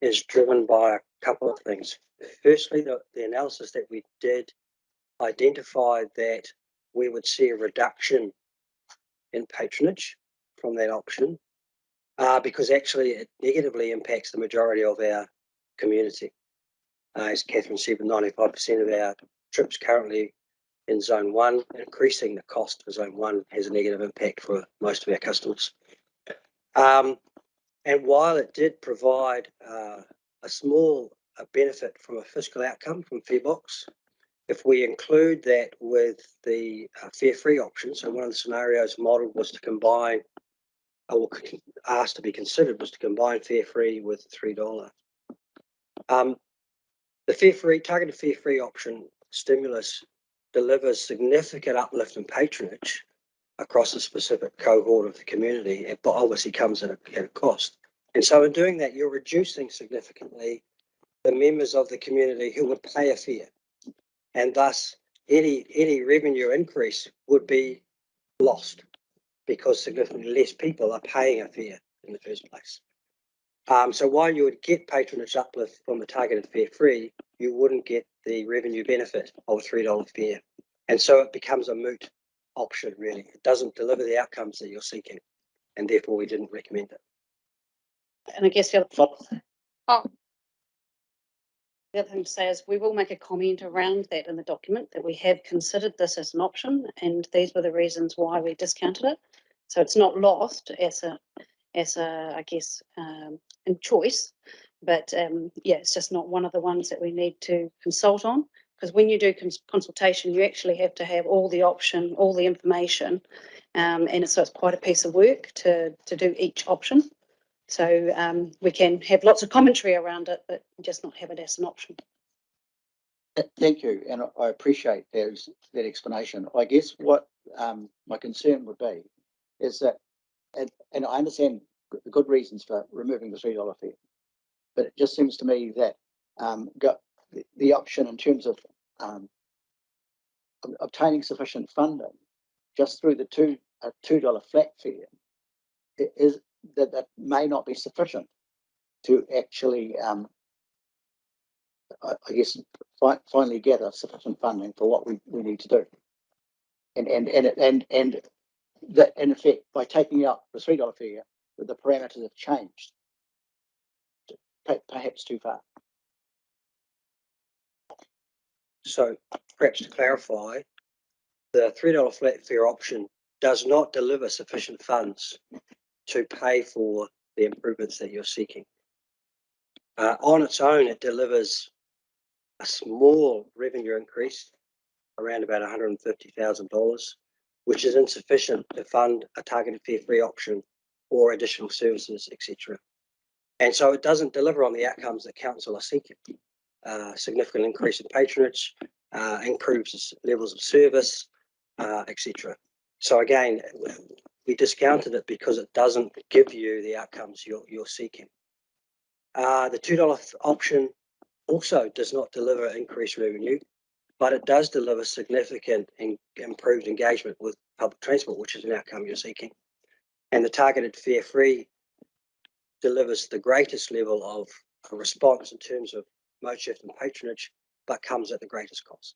is driven by a couple of things. Firstly, the analysis that we did identified that we would see a reduction in patronage from that option because actually it negatively impacts the majority of our community. As Catherine said, 95% of our trips currently in zone 1, increasing the cost for zone 1 has a negative impact for most of our customers. And while it did provide a small benefit from a fiscal outcome from Farebox, if we include that with the fare-free option, so one of the scenarios modelled was to combine, or asked to be considered, was to combine fare-free with $3. The targeted fare-free option stimulus delivers significant uplift in patronage across a specific cohort of the community, but obviously comes at a cost. And so in doing that, you're reducing significantly the members of the community who would pay a fare, and thus any revenue increase would be lost because significantly less people are paying a fare in the first place. So while you would get patronage uplift from the targeted fare free, you wouldn't get the revenue benefit of a $3 fare. And so it becomes a moot option, really. It doesn't deliver the outcomes that you're seeking, and therefore we didn't recommend it. And I guess the other thing to say is we will make a comment around that in the document that we have considered this as an option, and these were the reasons why we discounted it. So it's not lost as a I guess in choice, but yeah, it's just not one of the ones that we need to consult on, because when you do consultation, you actually have to have all the option, all the information, and so it's quite a piece of work to do each option. So we can have lots of commentary around it, but just not have it as an option. Thank you, and I appreciate that explanation. I guess what my concern would be is that, and I understand the good reasons for removing the $3 fare, but it just seems to me that got the option in terms of obtaining sufficient funding just through the $2 flat fare is that may not be sufficient to actually, I guess, finally gather sufficient funding for what we need to do. And that in effect, by taking out the $3 fare, the parameters have changed, perhaps too far. So perhaps to clarify, the $3 flat fare option does not deliver sufficient funds to pay for the improvements that you're seeking. On its own, it delivers a small revenue increase, around about $150,000, which is insufficient to fund a targeted fare free option or additional services, etc. And so it doesn't deliver on the outcomes that council are seeking. Significant increase in patronage, improves levels of service, etc. So again, we discounted it because it doesn't give you the outcomes you're seeking. The $2 option also does not deliver increased revenue, but it does deliver significant improved engagement with public transport, which is an outcome you're seeking. And the targeted fare free delivers the greatest level of a response in terms of mode shift and patronage, but comes at the greatest cost.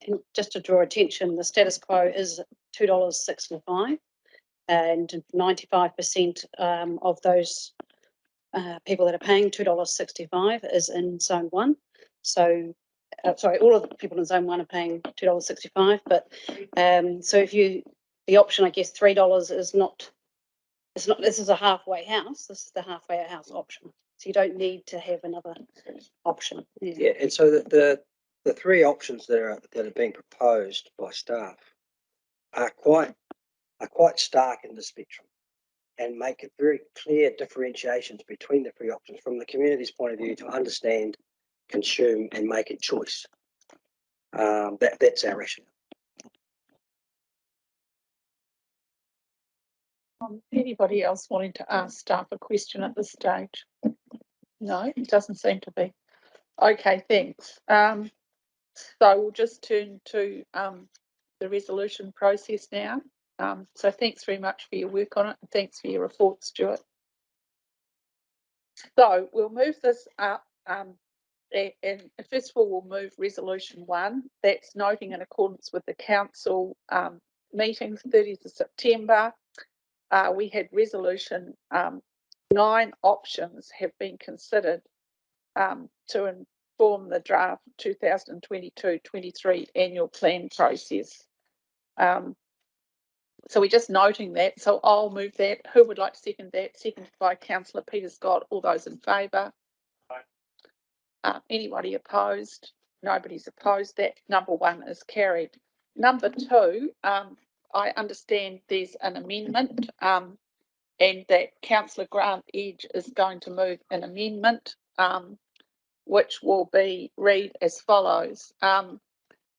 And just to draw attention, the status quo is $2.65, and 95% of those people that are paying $2.65 is in Zone 1. So, sorry, all of the people in Zone 1 are paying $2.65, but so if the option, I guess, $3 is not, this is a halfway house, this is the halfway house option. So you don't need to have another option. Yeah, and so the three options that are being proposed by staff are quite stark in the spectrum, and make it very clear differentiations between the three options from the community's point of view to understand, consume, and make a choice. That's our rationale. Anybody else wanting to ask staff a question at this stage? No, it doesn't seem to be. Okay, thanks. So we'll just turn to the resolution process now. So thanks very much for your work on it, and thanks for your report, Stuart. So we'll move this up, and first of all, we'll move resolution 1. That's noting in accordance with the council meetings, 30th of September. We had resolution 9 options have been considered to inform the draft 2022-23 annual plan process. So we're just noting that. So I'll move that. Who would like to second that? Seconded by Councillor Peter Scott. All those in favour? Anybody opposed? Nobody's opposed. That number 1 is carried. Number 2, I understand there's an amendment, and that Councillor Grant Edge is going to move an amendment, which will be read as follows.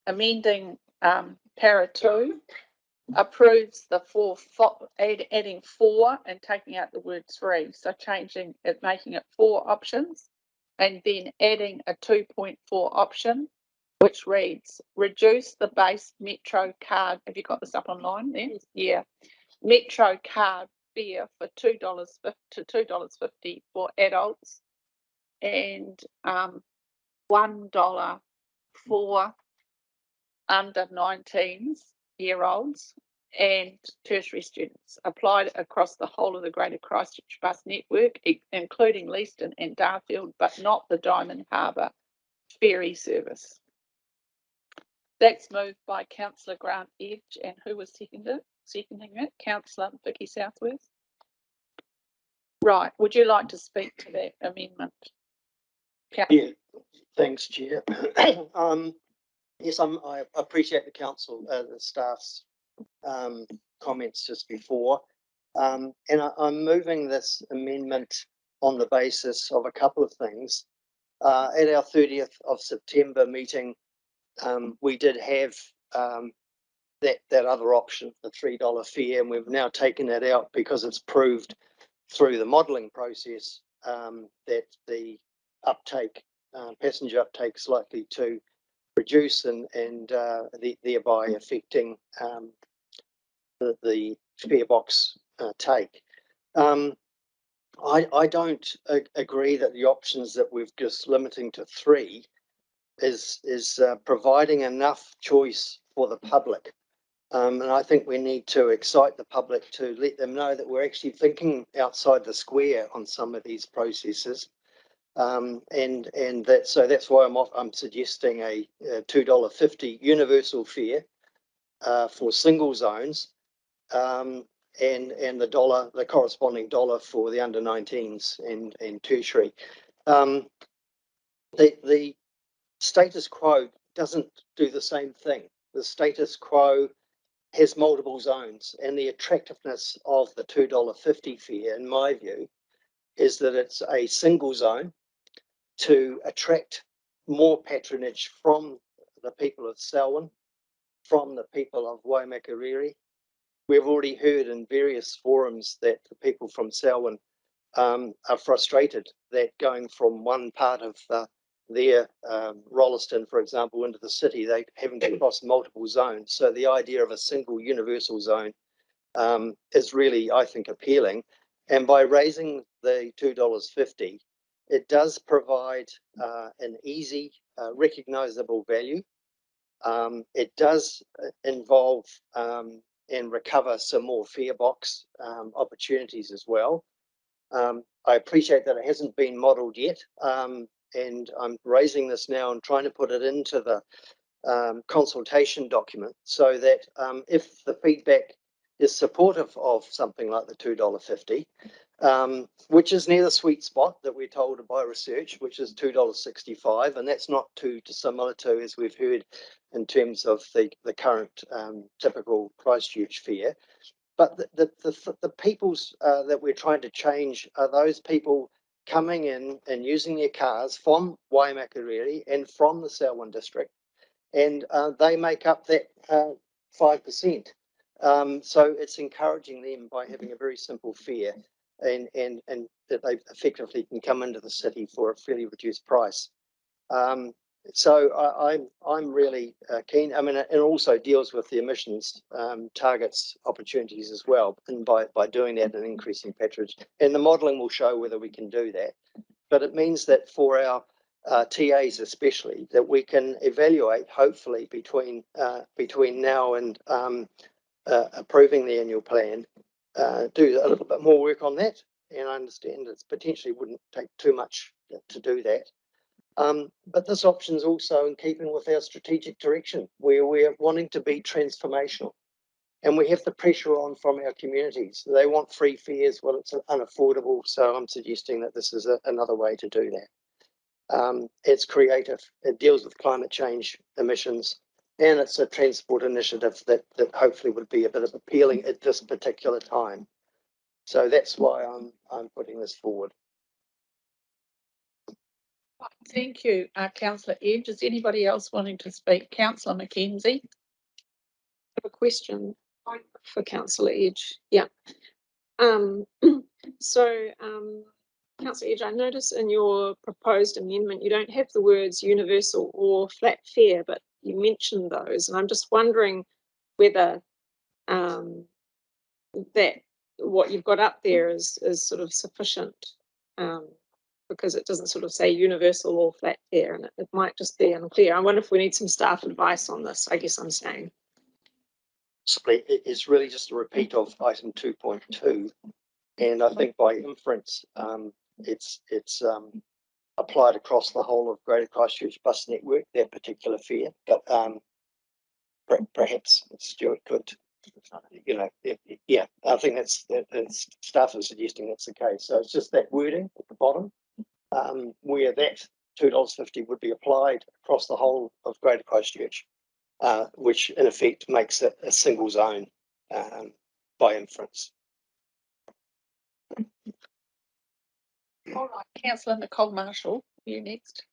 Amending para 2, approves the adding 4 and taking out the word 3. So changing it, making it 4 options, and then adding a 2.4 option, which reads, reduce the base Metro card. Have you got this up online there? Yeah. Metro card fare for $2 to $2.50 for adults, and $1 for under 19-year-olds and tertiary students, applied across the whole of the Greater Christchurch bus network, including Leeston and Darfield, but not the Diamond Harbour ferry service. That's moved by Councillor Grant Edge, and who was seconding it? Councillor Vicky Southworth. Right, would you like to speak to that amendment? Yeah, thanks, Chair. Yes, I appreciate the council, the staff's comments just before. And I'm moving this amendment on the basis of a couple of things. At our 30th of September meeting, we did have that other option, the $3 fare, and we've now taken that out because it's proved through the modelling process that the uptake, passenger uptake, is likely to reduce and thereby affecting the fare box take. I don't agree that the options that we've just limiting to 3 is providing enough choice for the public. And I think we need to excite the public to let them know that we're actually thinking outside the square on some of these processes. And that's why I'm suggesting a $2.50 universal fare for single zones, and the corresponding dollar for the under 19s and tertiary. The status quo doesn't do the same thing. The status quo has multiple zones, and the attractiveness of the $2.50 fare, in my view, is that it's a single zone to attract more patronage from the people of Selwyn, from the people of Waimakariri. We've already heard in various forums that the people from Selwyn are frustrated that going from one part of their Rolleston, for example, into the city, they having to cross multiple zones. So the idea of a single universal zone is really, I think, appealing. And by raising the $2.50, it does provide an easy, recognisable value. It does involve and recover some more fare box opportunities as well. I appreciate that it hasn't been modelled yet, and I'm raising this now and trying to put it into the consultation document so that if the feedback is supportive of something like the $2.50, which is near the sweet spot that we're told by research, which is $2.65, and that's not too dissimilar to, as we've heard, in terms of the current typical Christchurch fare. But the peoples that we're trying to change are those people coming in and using their cars from Waimakariri and from the Selwyn district, and they make up that 5%. So it's encouraging them by having a very simple fare, and that they effectively can come into the city for a fairly reduced price. So I'm really keen. I mean, it also deals with the emissions targets opportunities as well, and by doing that and increasing patronage. And the modelling will show whether we can do that. But it means that for our TAs especially, that we can evaluate, hopefully, between now and approving the annual plan, do a little bit more work on that. And I understand it potentially wouldn't take too much to do that. But this option is also in keeping with our strategic direction, where we're wanting to be transformational. And we have the pressure on from our communities. They want free fares. Well, it's unaffordable. So I'm suggesting that this is another way to do that. It's creative. It deals with climate change emissions. And it's a transport initiative that hopefully would be a bit of appealing at this particular time. So that's why I'm putting this forward. Thank you, Councillor Edge. Is anybody else wanting to speak? Councillor Mackenzie. I have a question for Councillor Edge. Yeah. Councillor Edge, I notice in your proposed amendment you don't have the words universal or flat fare, but you mentioned those, and I'm just wondering whether that what you've got up there is sort of sufficient, because it doesn't sort of say universal or flat fare, and it might just be unclear. I wonder if we need some staff advice on this, I guess I'm saying. Simply, it's really just a repeat of item 2.2, and I think by inference, it's applied across the whole of Greater Christchurch bus network, that particular fare. But perhaps Stuart could, you know, yeah, I think that's staff are suggesting that's the case. So it's just that wording at the bottom, where that $2.50 would be applied across the whole of Greater Christchurch, which in effect makes it a single zone by inference. All right, Councillor Nicole Marshall, you next.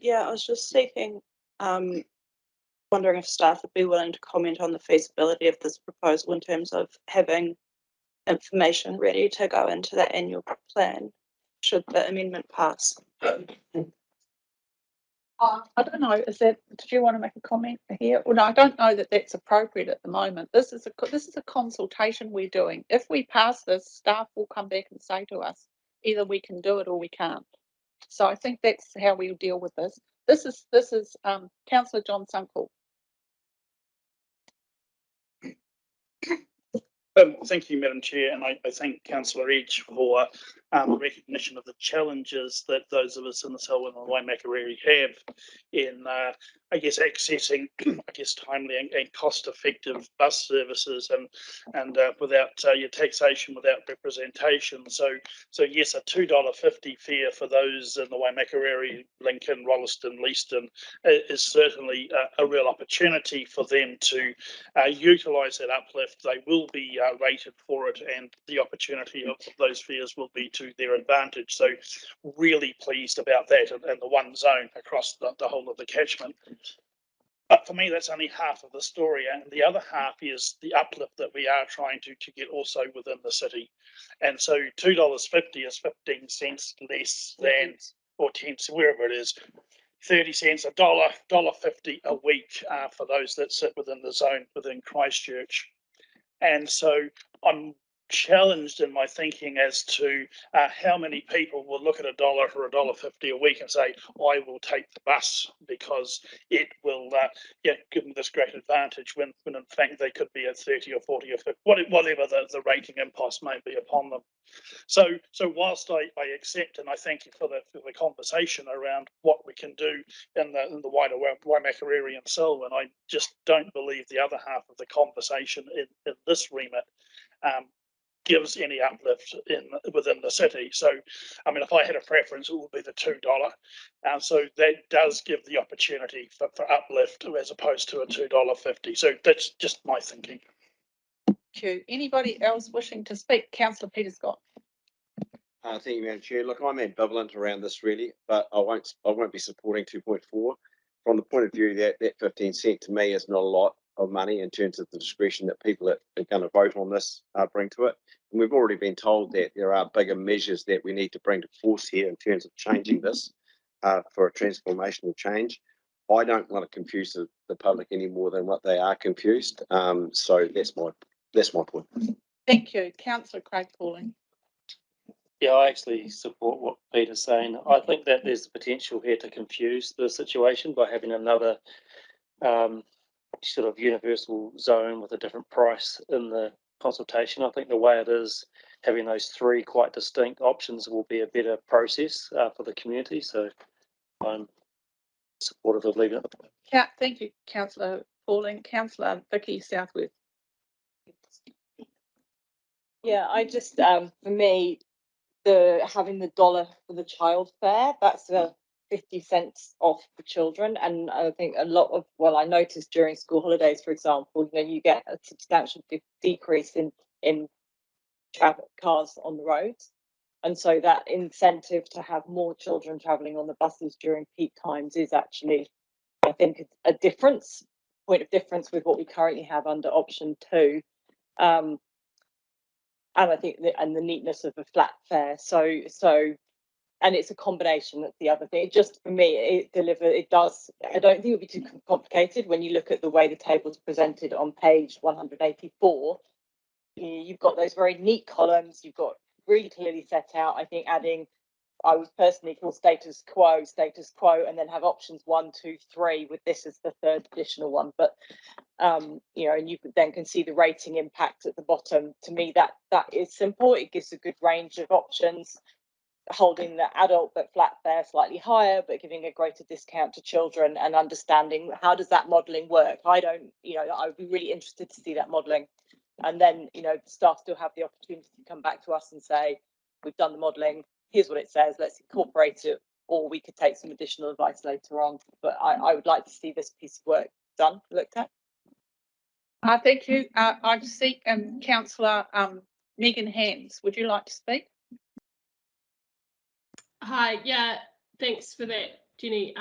Yeah, I was just seeking, wondering if staff would be willing to comment on the feasibility of this proposal in terms of having information ready to go into the annual plan should the amendment pass. I don't know, did you want to make a comment here? Well, no, I don't know that that's appropriate at the moment. This is a consultation we're doing. If we pass this, staff will come back and say to us, either we can do it or we can't. So I think that's how we'll deal with this. This is Councillor John Sunkel. Thank you, Madam Chair, and I thank Councillor Edge for recognition of the challenges that those of us in the Selwyn and Waimakariri have in, I guess, accessing, I guess, timely and cost-effective bus services and without your taxation, without representation. So yes, a $2.50 fare for those in the Waimakariri, Lincoln, Rolleston, Leaston is certainly a real opportunity for them to utilise that uplift. They will be rated for it, and the opportunity of those fares will be to their advantage. So really pleased about that, and the one zone across the whole of the catchment. But for me, that's only half of the story, and the other half is the uplift that we are trying to get also within the city. And so $2.50 is 15 cents less than, or 10 cents, wherever it is, 30 cents, $1.50 a week for those that sit within the zone within Christchurch. And so I'm challenged in my thinking as to how many people will look at $1 or $1.50 a week and say, I will take the bus because it will give them this great advantage, when in fact they could be at 30 or 40 or 50, whatever the rating impost may be upon them. So whilst I accept, and I thank you for the conversation around what we can do in the wider Waimakariri and Selwyn, I just don't believe the other half of the conversation in this remit gives any uplift within the city. So, I mean, if I had a preference, it would be the $2. So that does give the opportunity for uplift as opposed to a $2.50. So that's just my thinking. Thank you. Anybody else wishing to speak? Councillor Peter Scott. Thank you, Madam Chair. Look, I'm ambivalent around this really, but I won't be supporting 2.4 from the point of view that 15 cent to me is not a lot of money in terms of the discretion that people that are going to vote on this bring to it. And we've already been told that there are bigger measures that we need to bring to force here in terms of changing this for a transformational change. I don't want to confuse the public any more than what they are confused. So that's my point. Thank you. Councillor Craig Pauling. Yeah, I actually support what Peter's saying. I think that there's potential here to confuse the situation by having another sort of universal zone with a different price in the consultation. I think the way it is, having those three quite distinct options will be a better process for the community. So I'm supportive of leaving it. Yeah, thank you, Councillor Pauling. Councillor Vicky Southworth. Yeah, I just for me, having the dollar for the child fare, that's the 50 cents off for children. And I think a lot of, well, I noticed during school holidays, for example, you get a substantial decrease in traffic cars on the roads. And so that incentive to have more children travelling on the buses during peak times is actually, I think, a point of difference with what we currently have under option 2. And I think the neatness of a flat fare. So, and it's a combination. That's the other thing. Just for me, it does. I don't think it would be too complicated when you look at the way the table is presented on page 184. you've got those very neat columns, you've got really clearly set out. I think adding, I would personally call status quo, and then have options 1, 2, 3 with this as the third additional one. But you know, and you then can see the rating impact at the bottom. To me, that is simple. It gives a good range of options, holding the adult but flat fare slightly higher, but giving a greater discount to children, and understanding how does that modelling work. I don't, you know, I would be really interested to see that modelling. And then, you know, staff still have the opportunity to come back to us and say, we've done the modelling, here's what it says, let's incorporate it, or we could take some additional advice later on. But I would like to see this piece of work done, looked at. Thank you. I seek Councillor Megan Hands. Would you like to speak? Hi, yeah, thanks for that, Jenny.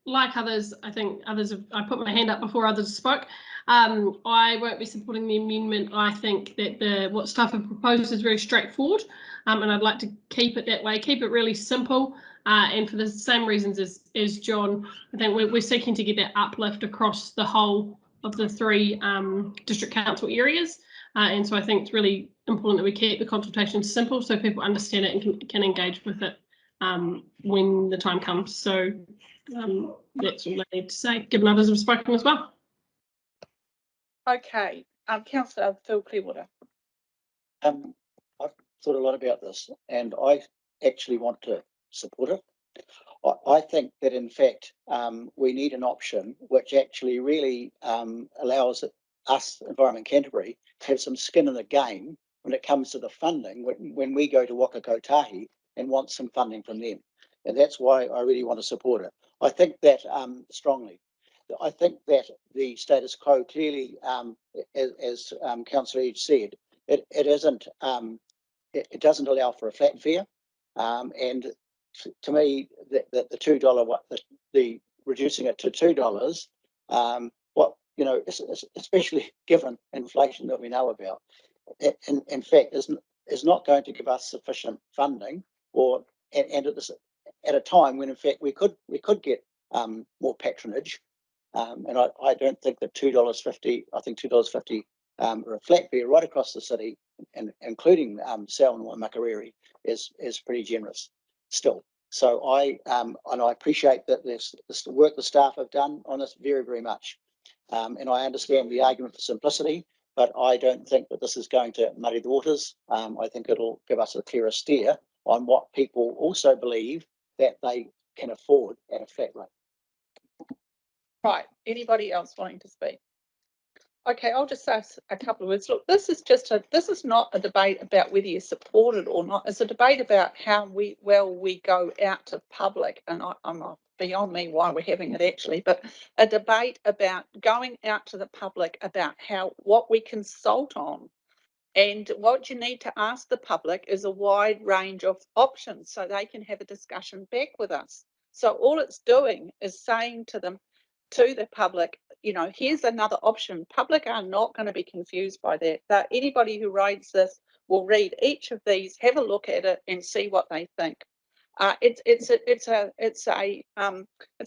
Like others, I think others have, I put my hand up before others spoke. I won't be supporting the amendment. I think that what staff have proposed is very straightforward, and I'd like to keep it that way, keep it really simple, and for the same reasons as John. I think we're seeking to get that uplift across the whole of the 3 district council areas, and so I think it's really important that we keep the consultation simple so people understand it and can engage with it when the time comes. So that's all I need to say, given others have spoken as well. Okay, Councillor Phil Clearwater. I've thought a lot about this, and I actually want to support it. I think that in fact we need an option which actually really allows us, Environment Canterbury, to have some skin in the game when it comes to the funding when we go to Waka Kotahi and want some funding from them. And that's why I really want to support it. I think that strongly. I think that the status quo clearly, as Councillor Edge said, it isn't, it doesn't allow for a flat fare. And to me, the $2, the reducing it to $2, what, you know, especially given inflation that we know about, in fact, is not going to give us sufficient funding, or and at a time when in fact we could get more patronage, and I don't think that $2.50, I think $2.50 or a flat fare right across the city, and including Selwyn and Makariri, is pretty generous still. So I appreciate that this work the staff have done on this very much, and I understand the argument for simplicity, but I don't think that this is going to muddy the waters. I think it'll give us a clearer steer on what people also believe that they can afford at a flat rate. Right, anybody else wanting to speak? Okay, I'll just say a couple of words. Look, this is not a debate about whether you support it or not. It's a debate about how we go out to public, and I'm not beyond me why we're having it actually, but a debate about going out to the public about what we consult on. And what you need to ask the public is a wide range of options so they can have a discussion back with us. So all it's doing is saying to the public, you know, here's another option. Public are not going to be confused by that. Anybody who reads this will read each of these, have a look at it, and see what they think. It's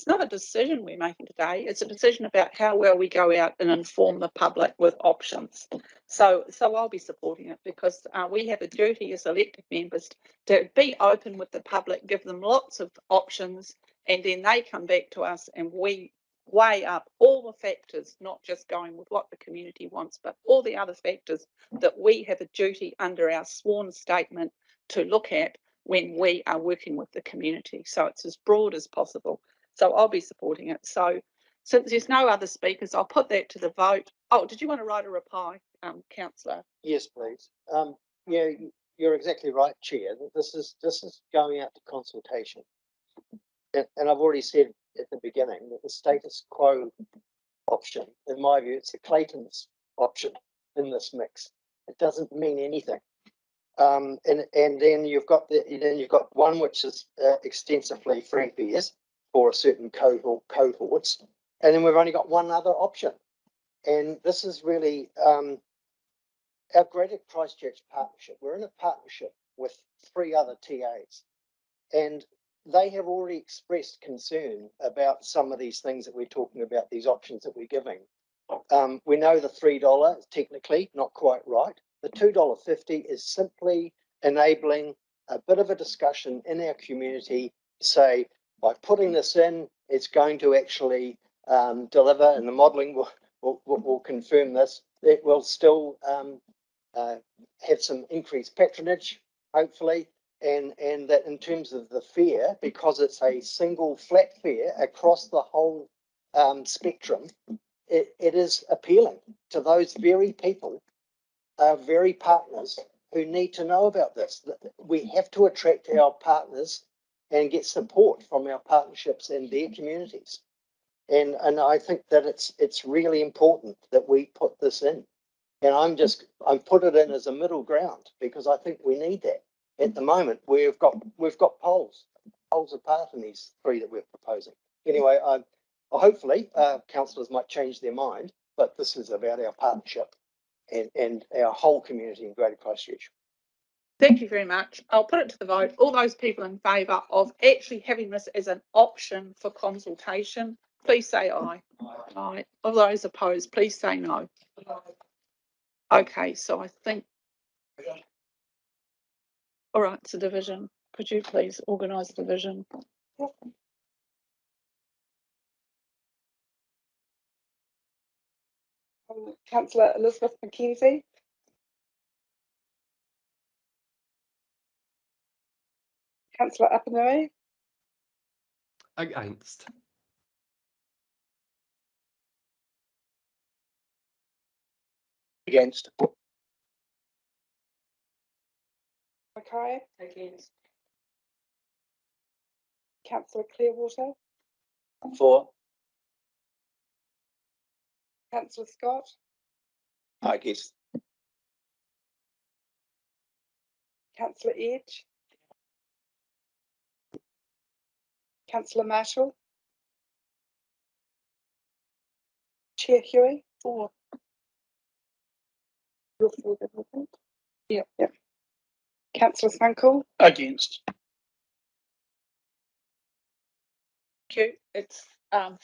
not a decision we're making today. It's a decision about how well we go out and inform the public with options. So I'll be supporting it because we have a duty as elected members to be open with the public, give them lots of options, and then they come back to us and we weigh up all the factors, not just going with what the community wants, but all the other factors that we have a duty under our sworn statement to look at when we are working with the community. So it's as broad as possible. So I'll be supporting it. So since there's no other speakers, I'll put that to the vote. Oh, did you want to write a reply, Councillor? Yes, please. Yeah, you're exactly right, Chair. This is going out to consultation. And I've already said at the beginning that the status quo option, in my view, it's the Clayton's option in this mix. It doesn't mean anything. And then you've got one which is extensively free fares for a certain cohorts, and then we've only got one other option. And this is really our Greater Christchurch partnership. We're in a partnership with 3 other TAs, and they have already expressed concern about some of these things that we're talking about, these options that we're giving. We know the $3 is technically not quite right. The $2.50 is simply enabling a bit of a discussion in our community, say, by putting this in, it's going to actually deliver, and the modelling will confirm this. It will still have some increased patronage, hopefully, and that in terms of the fare, because it's a single flat fare across the whole spectrum, it is appealing to those very people, very partners who need to know about this. We have to attract our partners and get support from our partnerships and their communities. And I think that it's really important that we put this in. And I'm put it in as a middle ground because I think we need that. At the moment, we've got poles apart in these three that we're proposing. Anyway, hopefully councillors might change their mind, but this is about our partnership and our whole community in Greater Christchurch. Thank you very much. I'll put it to the vote. All those people in favour of actually having this as an option for consultation, please say aye. Aye. All those opposed, please say no. Okay, so I think. All right, it's a division. Could you please organise the division? Councillor Elizabeth McKenzie. Councillor Apanui. Against. Against. Mackay. Against. Councillor Clearwater. For. Councillor Scott. Against. Councillor Edge. Councillor Marshall. Chair Huey. For. You're for the movement? Yep. Yep. Councillor Sunkel. Against. Thank you. It's 5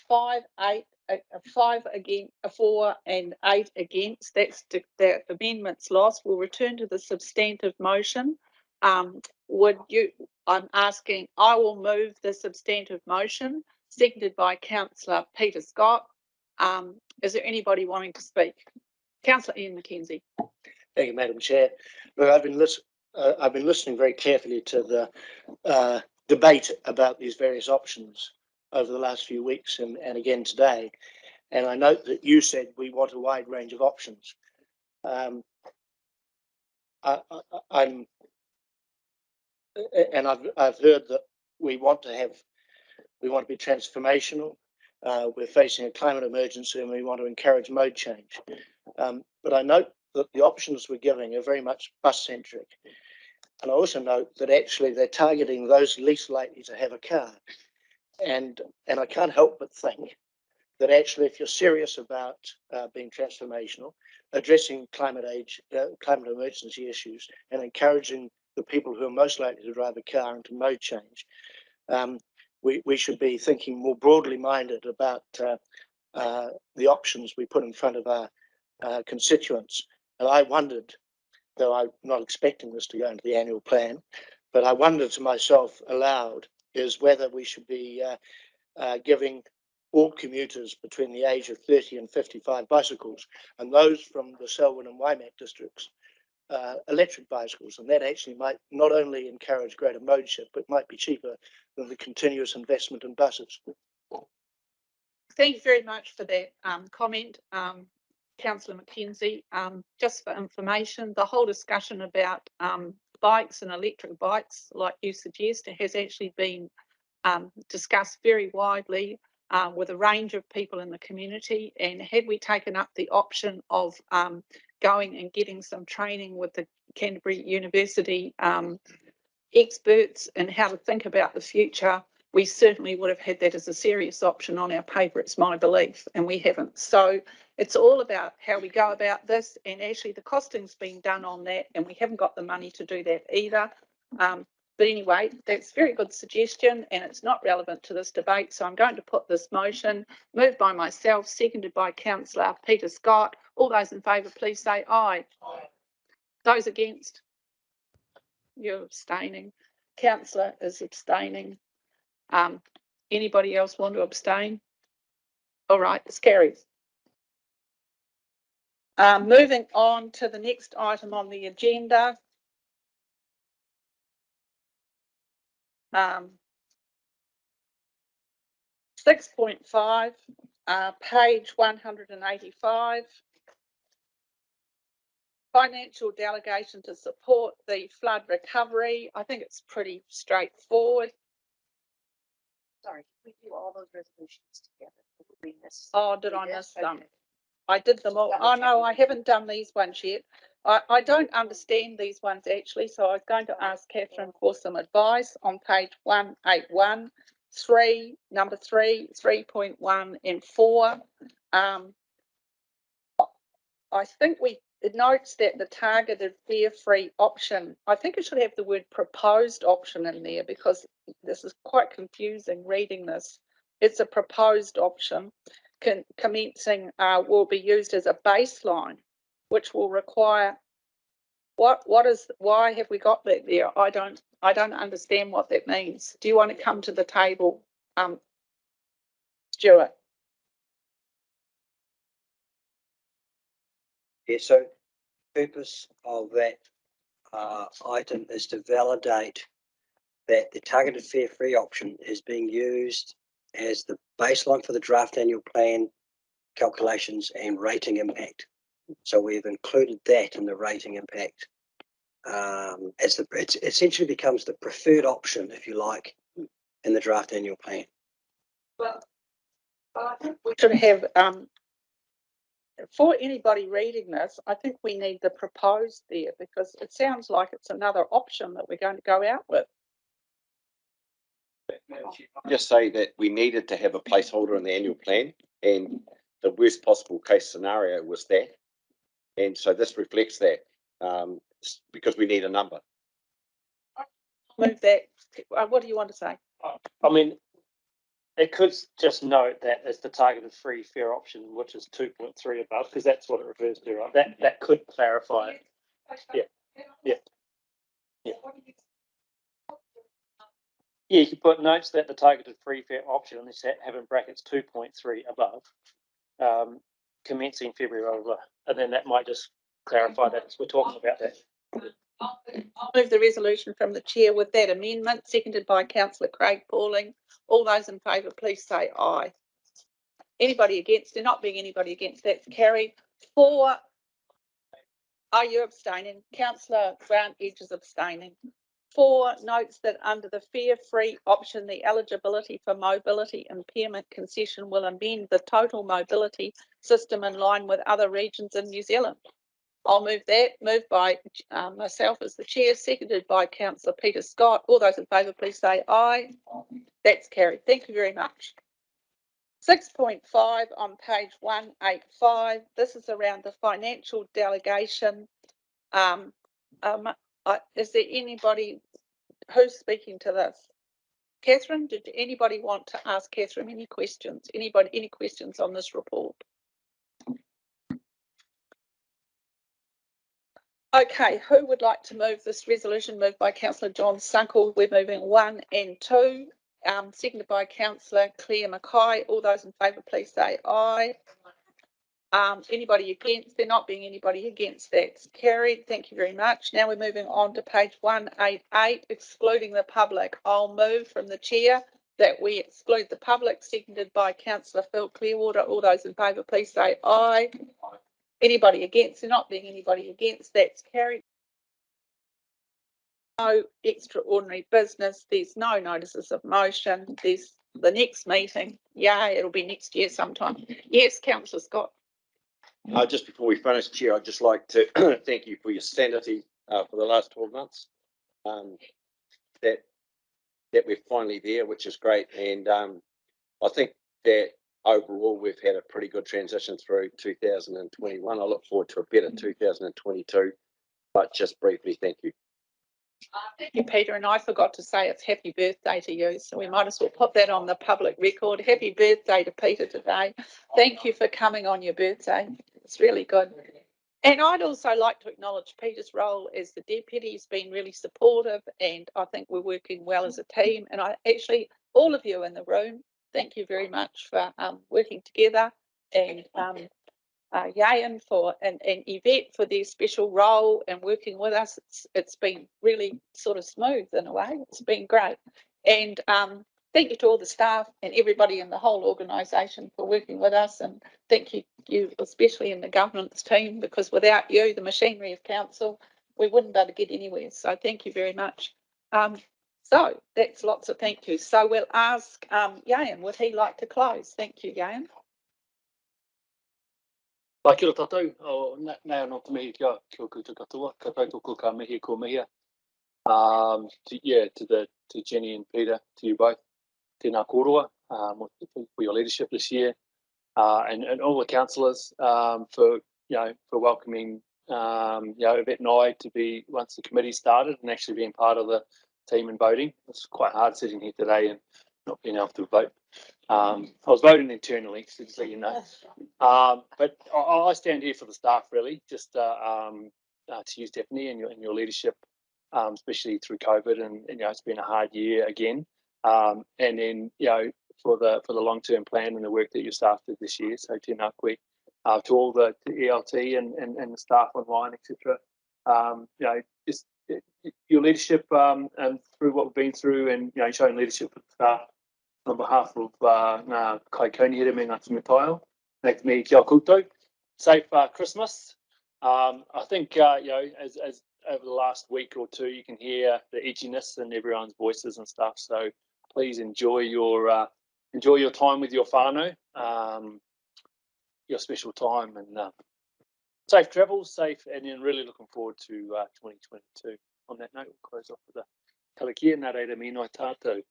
against, 4 and 8 against. That's the amendment's lost. We'll return to the substantive motion. I'm asking, I will move the substantive motion, seconded by Councillor Peter Scott. Is there anybody wanting to speak? Councillor Ian McKenzie. Thank you, Madam Chair. Look, I've been listening very carefully to the debate about these various options over the last few weeks and again today. And I note that you said we want a wide range of options. I've heard that we want to be transformational. We're facing a climate emergency and we want to encourage mode change. But I note that the options we're giving are very much bus centric. And I also note that actually they're targeting those least likely to have a car. And I can't help but think that actually if you're serious about being transformational, addressing climate emergency issues and encouraging the people who are most likely to drive a car into mode change, we should be thinking more broadly minded about the options we put in front of our constituents. And I wondered, though I'm not expecting this to go into the annual plan, but I wondered to myself aloud is whether we should be giving all commuters between the age of 30 and 55 bicycles, and those from the Selwyn and Waimak districts electric bicycles, and that actually might not only encourage greater mode shift, but might be cheaper than the continuous investment in buses. Thank you very much for that comment, Councillor McKenzie. Just for information, the whole discussion about bikes and electric bikes, like you suggest, has actually been discussed very widely with a range of people in the community. And had we taken up the option of going and getting some training with the Canterbury University experts in how to think about the future, we certainly would have had that as a serious option on our paper, it's my belief, and we haven't. So it's all about how we go about this, and actually the costing's been done on that, and we haven't got the money to do that either. But anyway, that's a very good suggestion, and it's not relevant to this debate, so I'm going to put this motion, moved by myself, seconded by Councillor Peter Scott. All those in favour, please say aye. Aye. Those against? You're abstaining. Councillor is abstaining. Anybody else want to abstain? All right, it's carried. Moving on to the next item on the agenda. 6.5, page 185. Financial delegation to support the flood recovery. I think it's pretty straightforward. Sorry, we do all those resolutions together. Oh, did I miss them? I did them all. Oh no, I haven't done these ones yet. I don't understand these ones actually, so I was going to ask Catherine for some advice on page 181, 3, number 3, 3.1 and 4. I think it notes that the targeted fare-free option, I think it should have the word proposed option in there because this is quite confusing reading this. It's a proposed option. Commencing will be used as a baseline, which will require why have we got that there? I don't understand what that means. Do you want to come to the table, Stuart? Yeah, so the purpose of that item is to validate that the targeted fare free option is being used as the baseline for the draft annual plan calculations and rating impact. So we've included that in the rating impact. It essentially becomes the preferred option, if you like, in the draft annual plan. Well, I think we should have, for anybody reading this, I think we need the proposed there because it sounds like it's another option that we're going to go out with. Just say that we needed to have a placeholder in the annual plan, and the worst possible case scenario was that, and so this reflects that because we need a number. Move that. What do you want to say? I mean, it could just note that it's the targeted free fare option, which is 2.3 above, because that's what it refers to, right? That could clarify it. Yeah. Yeah, you put notes that the targeted free fare option, and they have in brackets 2.3 above, commencing February, blah, blah, blah. And then that might just clarify that we're talking about that. I'll move the resolution from the chair with that amendment, seconded by Councillor Craig Pauling. All those in favour, please say aye. Anybody against? There not being anybody against, that's carried. 4. Are you abstaining? Councillor Grant Edge is abstaining. 4 notes that under the fare-free option, the eligibility for mobility impairment concession will amend the total mobility system in line with other regions in New Zealand. I'll move that. Moved by myself as the chair, seconded by Councillor Peter Scott. All those in favour, please say aye. That's carried. Thank you very much. 6.5 on page 185. This is around the financial delegation. Is there anybody who's speaking to this? Catherine, did anybody want to ask Catherine any questions? Anybody, any questions on this report? Okay, who would like to move this resolution? Moved by Councillor John Sunkle. We're moving 1 and 2. Seconded by Councillor Claire Mackay. All those in favour, please say aye. Anybody against? There not being anybody against, that's carried. Thank you very much. Now we're moving on to page 188, excluding the public. I'll move from the chair that we exclude the public, seconded by Councillor Phil Clearwater. All those in favour, please say aye. Anybody against? There not being anybody against, that's carried. No extraordinary business. There's no notices of motion. There's the next meeting. Yeah, it'll be next year sometime. Yes, Councillor Scott. Just before we finish, Chair, I'd just like to thank you for your sanity for the last 12 months. That we're finally there, which is great. And I think that overall we've had a pretty good transition through 2021. I look forward to a better 2022. But just briefly, thank you. Thank you, Peter, and I forgot to say it's happy birthday to you, so we might as well put that on the public record. Happy birthday to Peter today. Thank you for coming on your birthday. It's really good. And I'd also like to acknowledge Peter's role as the deputy. He's been really supportive, and I think we're working well as a team. And I actually, all of you in the room, thank you very much for working together, and Yayan and Yvette for their special role and working with us. It's been really sort of smooth in a way. It's been great. And thank you to all the staff and everybody in the whole organisation for working with us. And thank you especially in the governance team, because without you, the machinery of council, we wouldn't be able to get anywhere. So thank you very much. So that's lots of thank yous. So we'll ask Yayan, would he like to close? Thank you, Yayan. Kia ora tātou, nā anō te mihi kia koutou katoa, ka tautoko ka mihi ko mihia. To Jenny and Peter, to you both, tēnā kōrua for your leadership this year, and all the councillors for welcoming Yvette and I to be, once the committee started, and actually being part of the team and voting. It's quite hard sitting here today and not being able to vote. I was voting internally, so just let you know. But I stand here for the staff, really, just to you, Stephanie, and your leadership, especially through COVID, and it's been a hard year again. And then for the long-term plan and the work that your staff did this year. So tēnā koe, to all the ELT and the staff online, etc. Just your leadership and through what we've been through, and showing leadership for the staff. On behalf of ngā kaikonia me ngā Tumu Taiao, thanks me kia koutou. Safe Christmas. I think as over the last week or two, you can hear the edginess in everyone's voices and stuff. So please enjoy your time with your whānau, your special time, and safe travels, and then really looking forward to 2022. On that note, we'll close off with a karakia nā reira me noi tātou.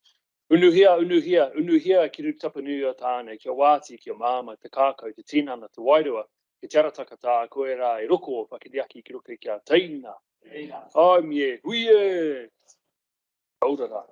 Unuhia, ki ru tapanui o tāne, kia wāti, kia māma, te kākau, te tinana, te wairua, ki tarataka tā koe rā, e roko, whakiriaki ki roke kia teina. Ai mie, huie! Aurara.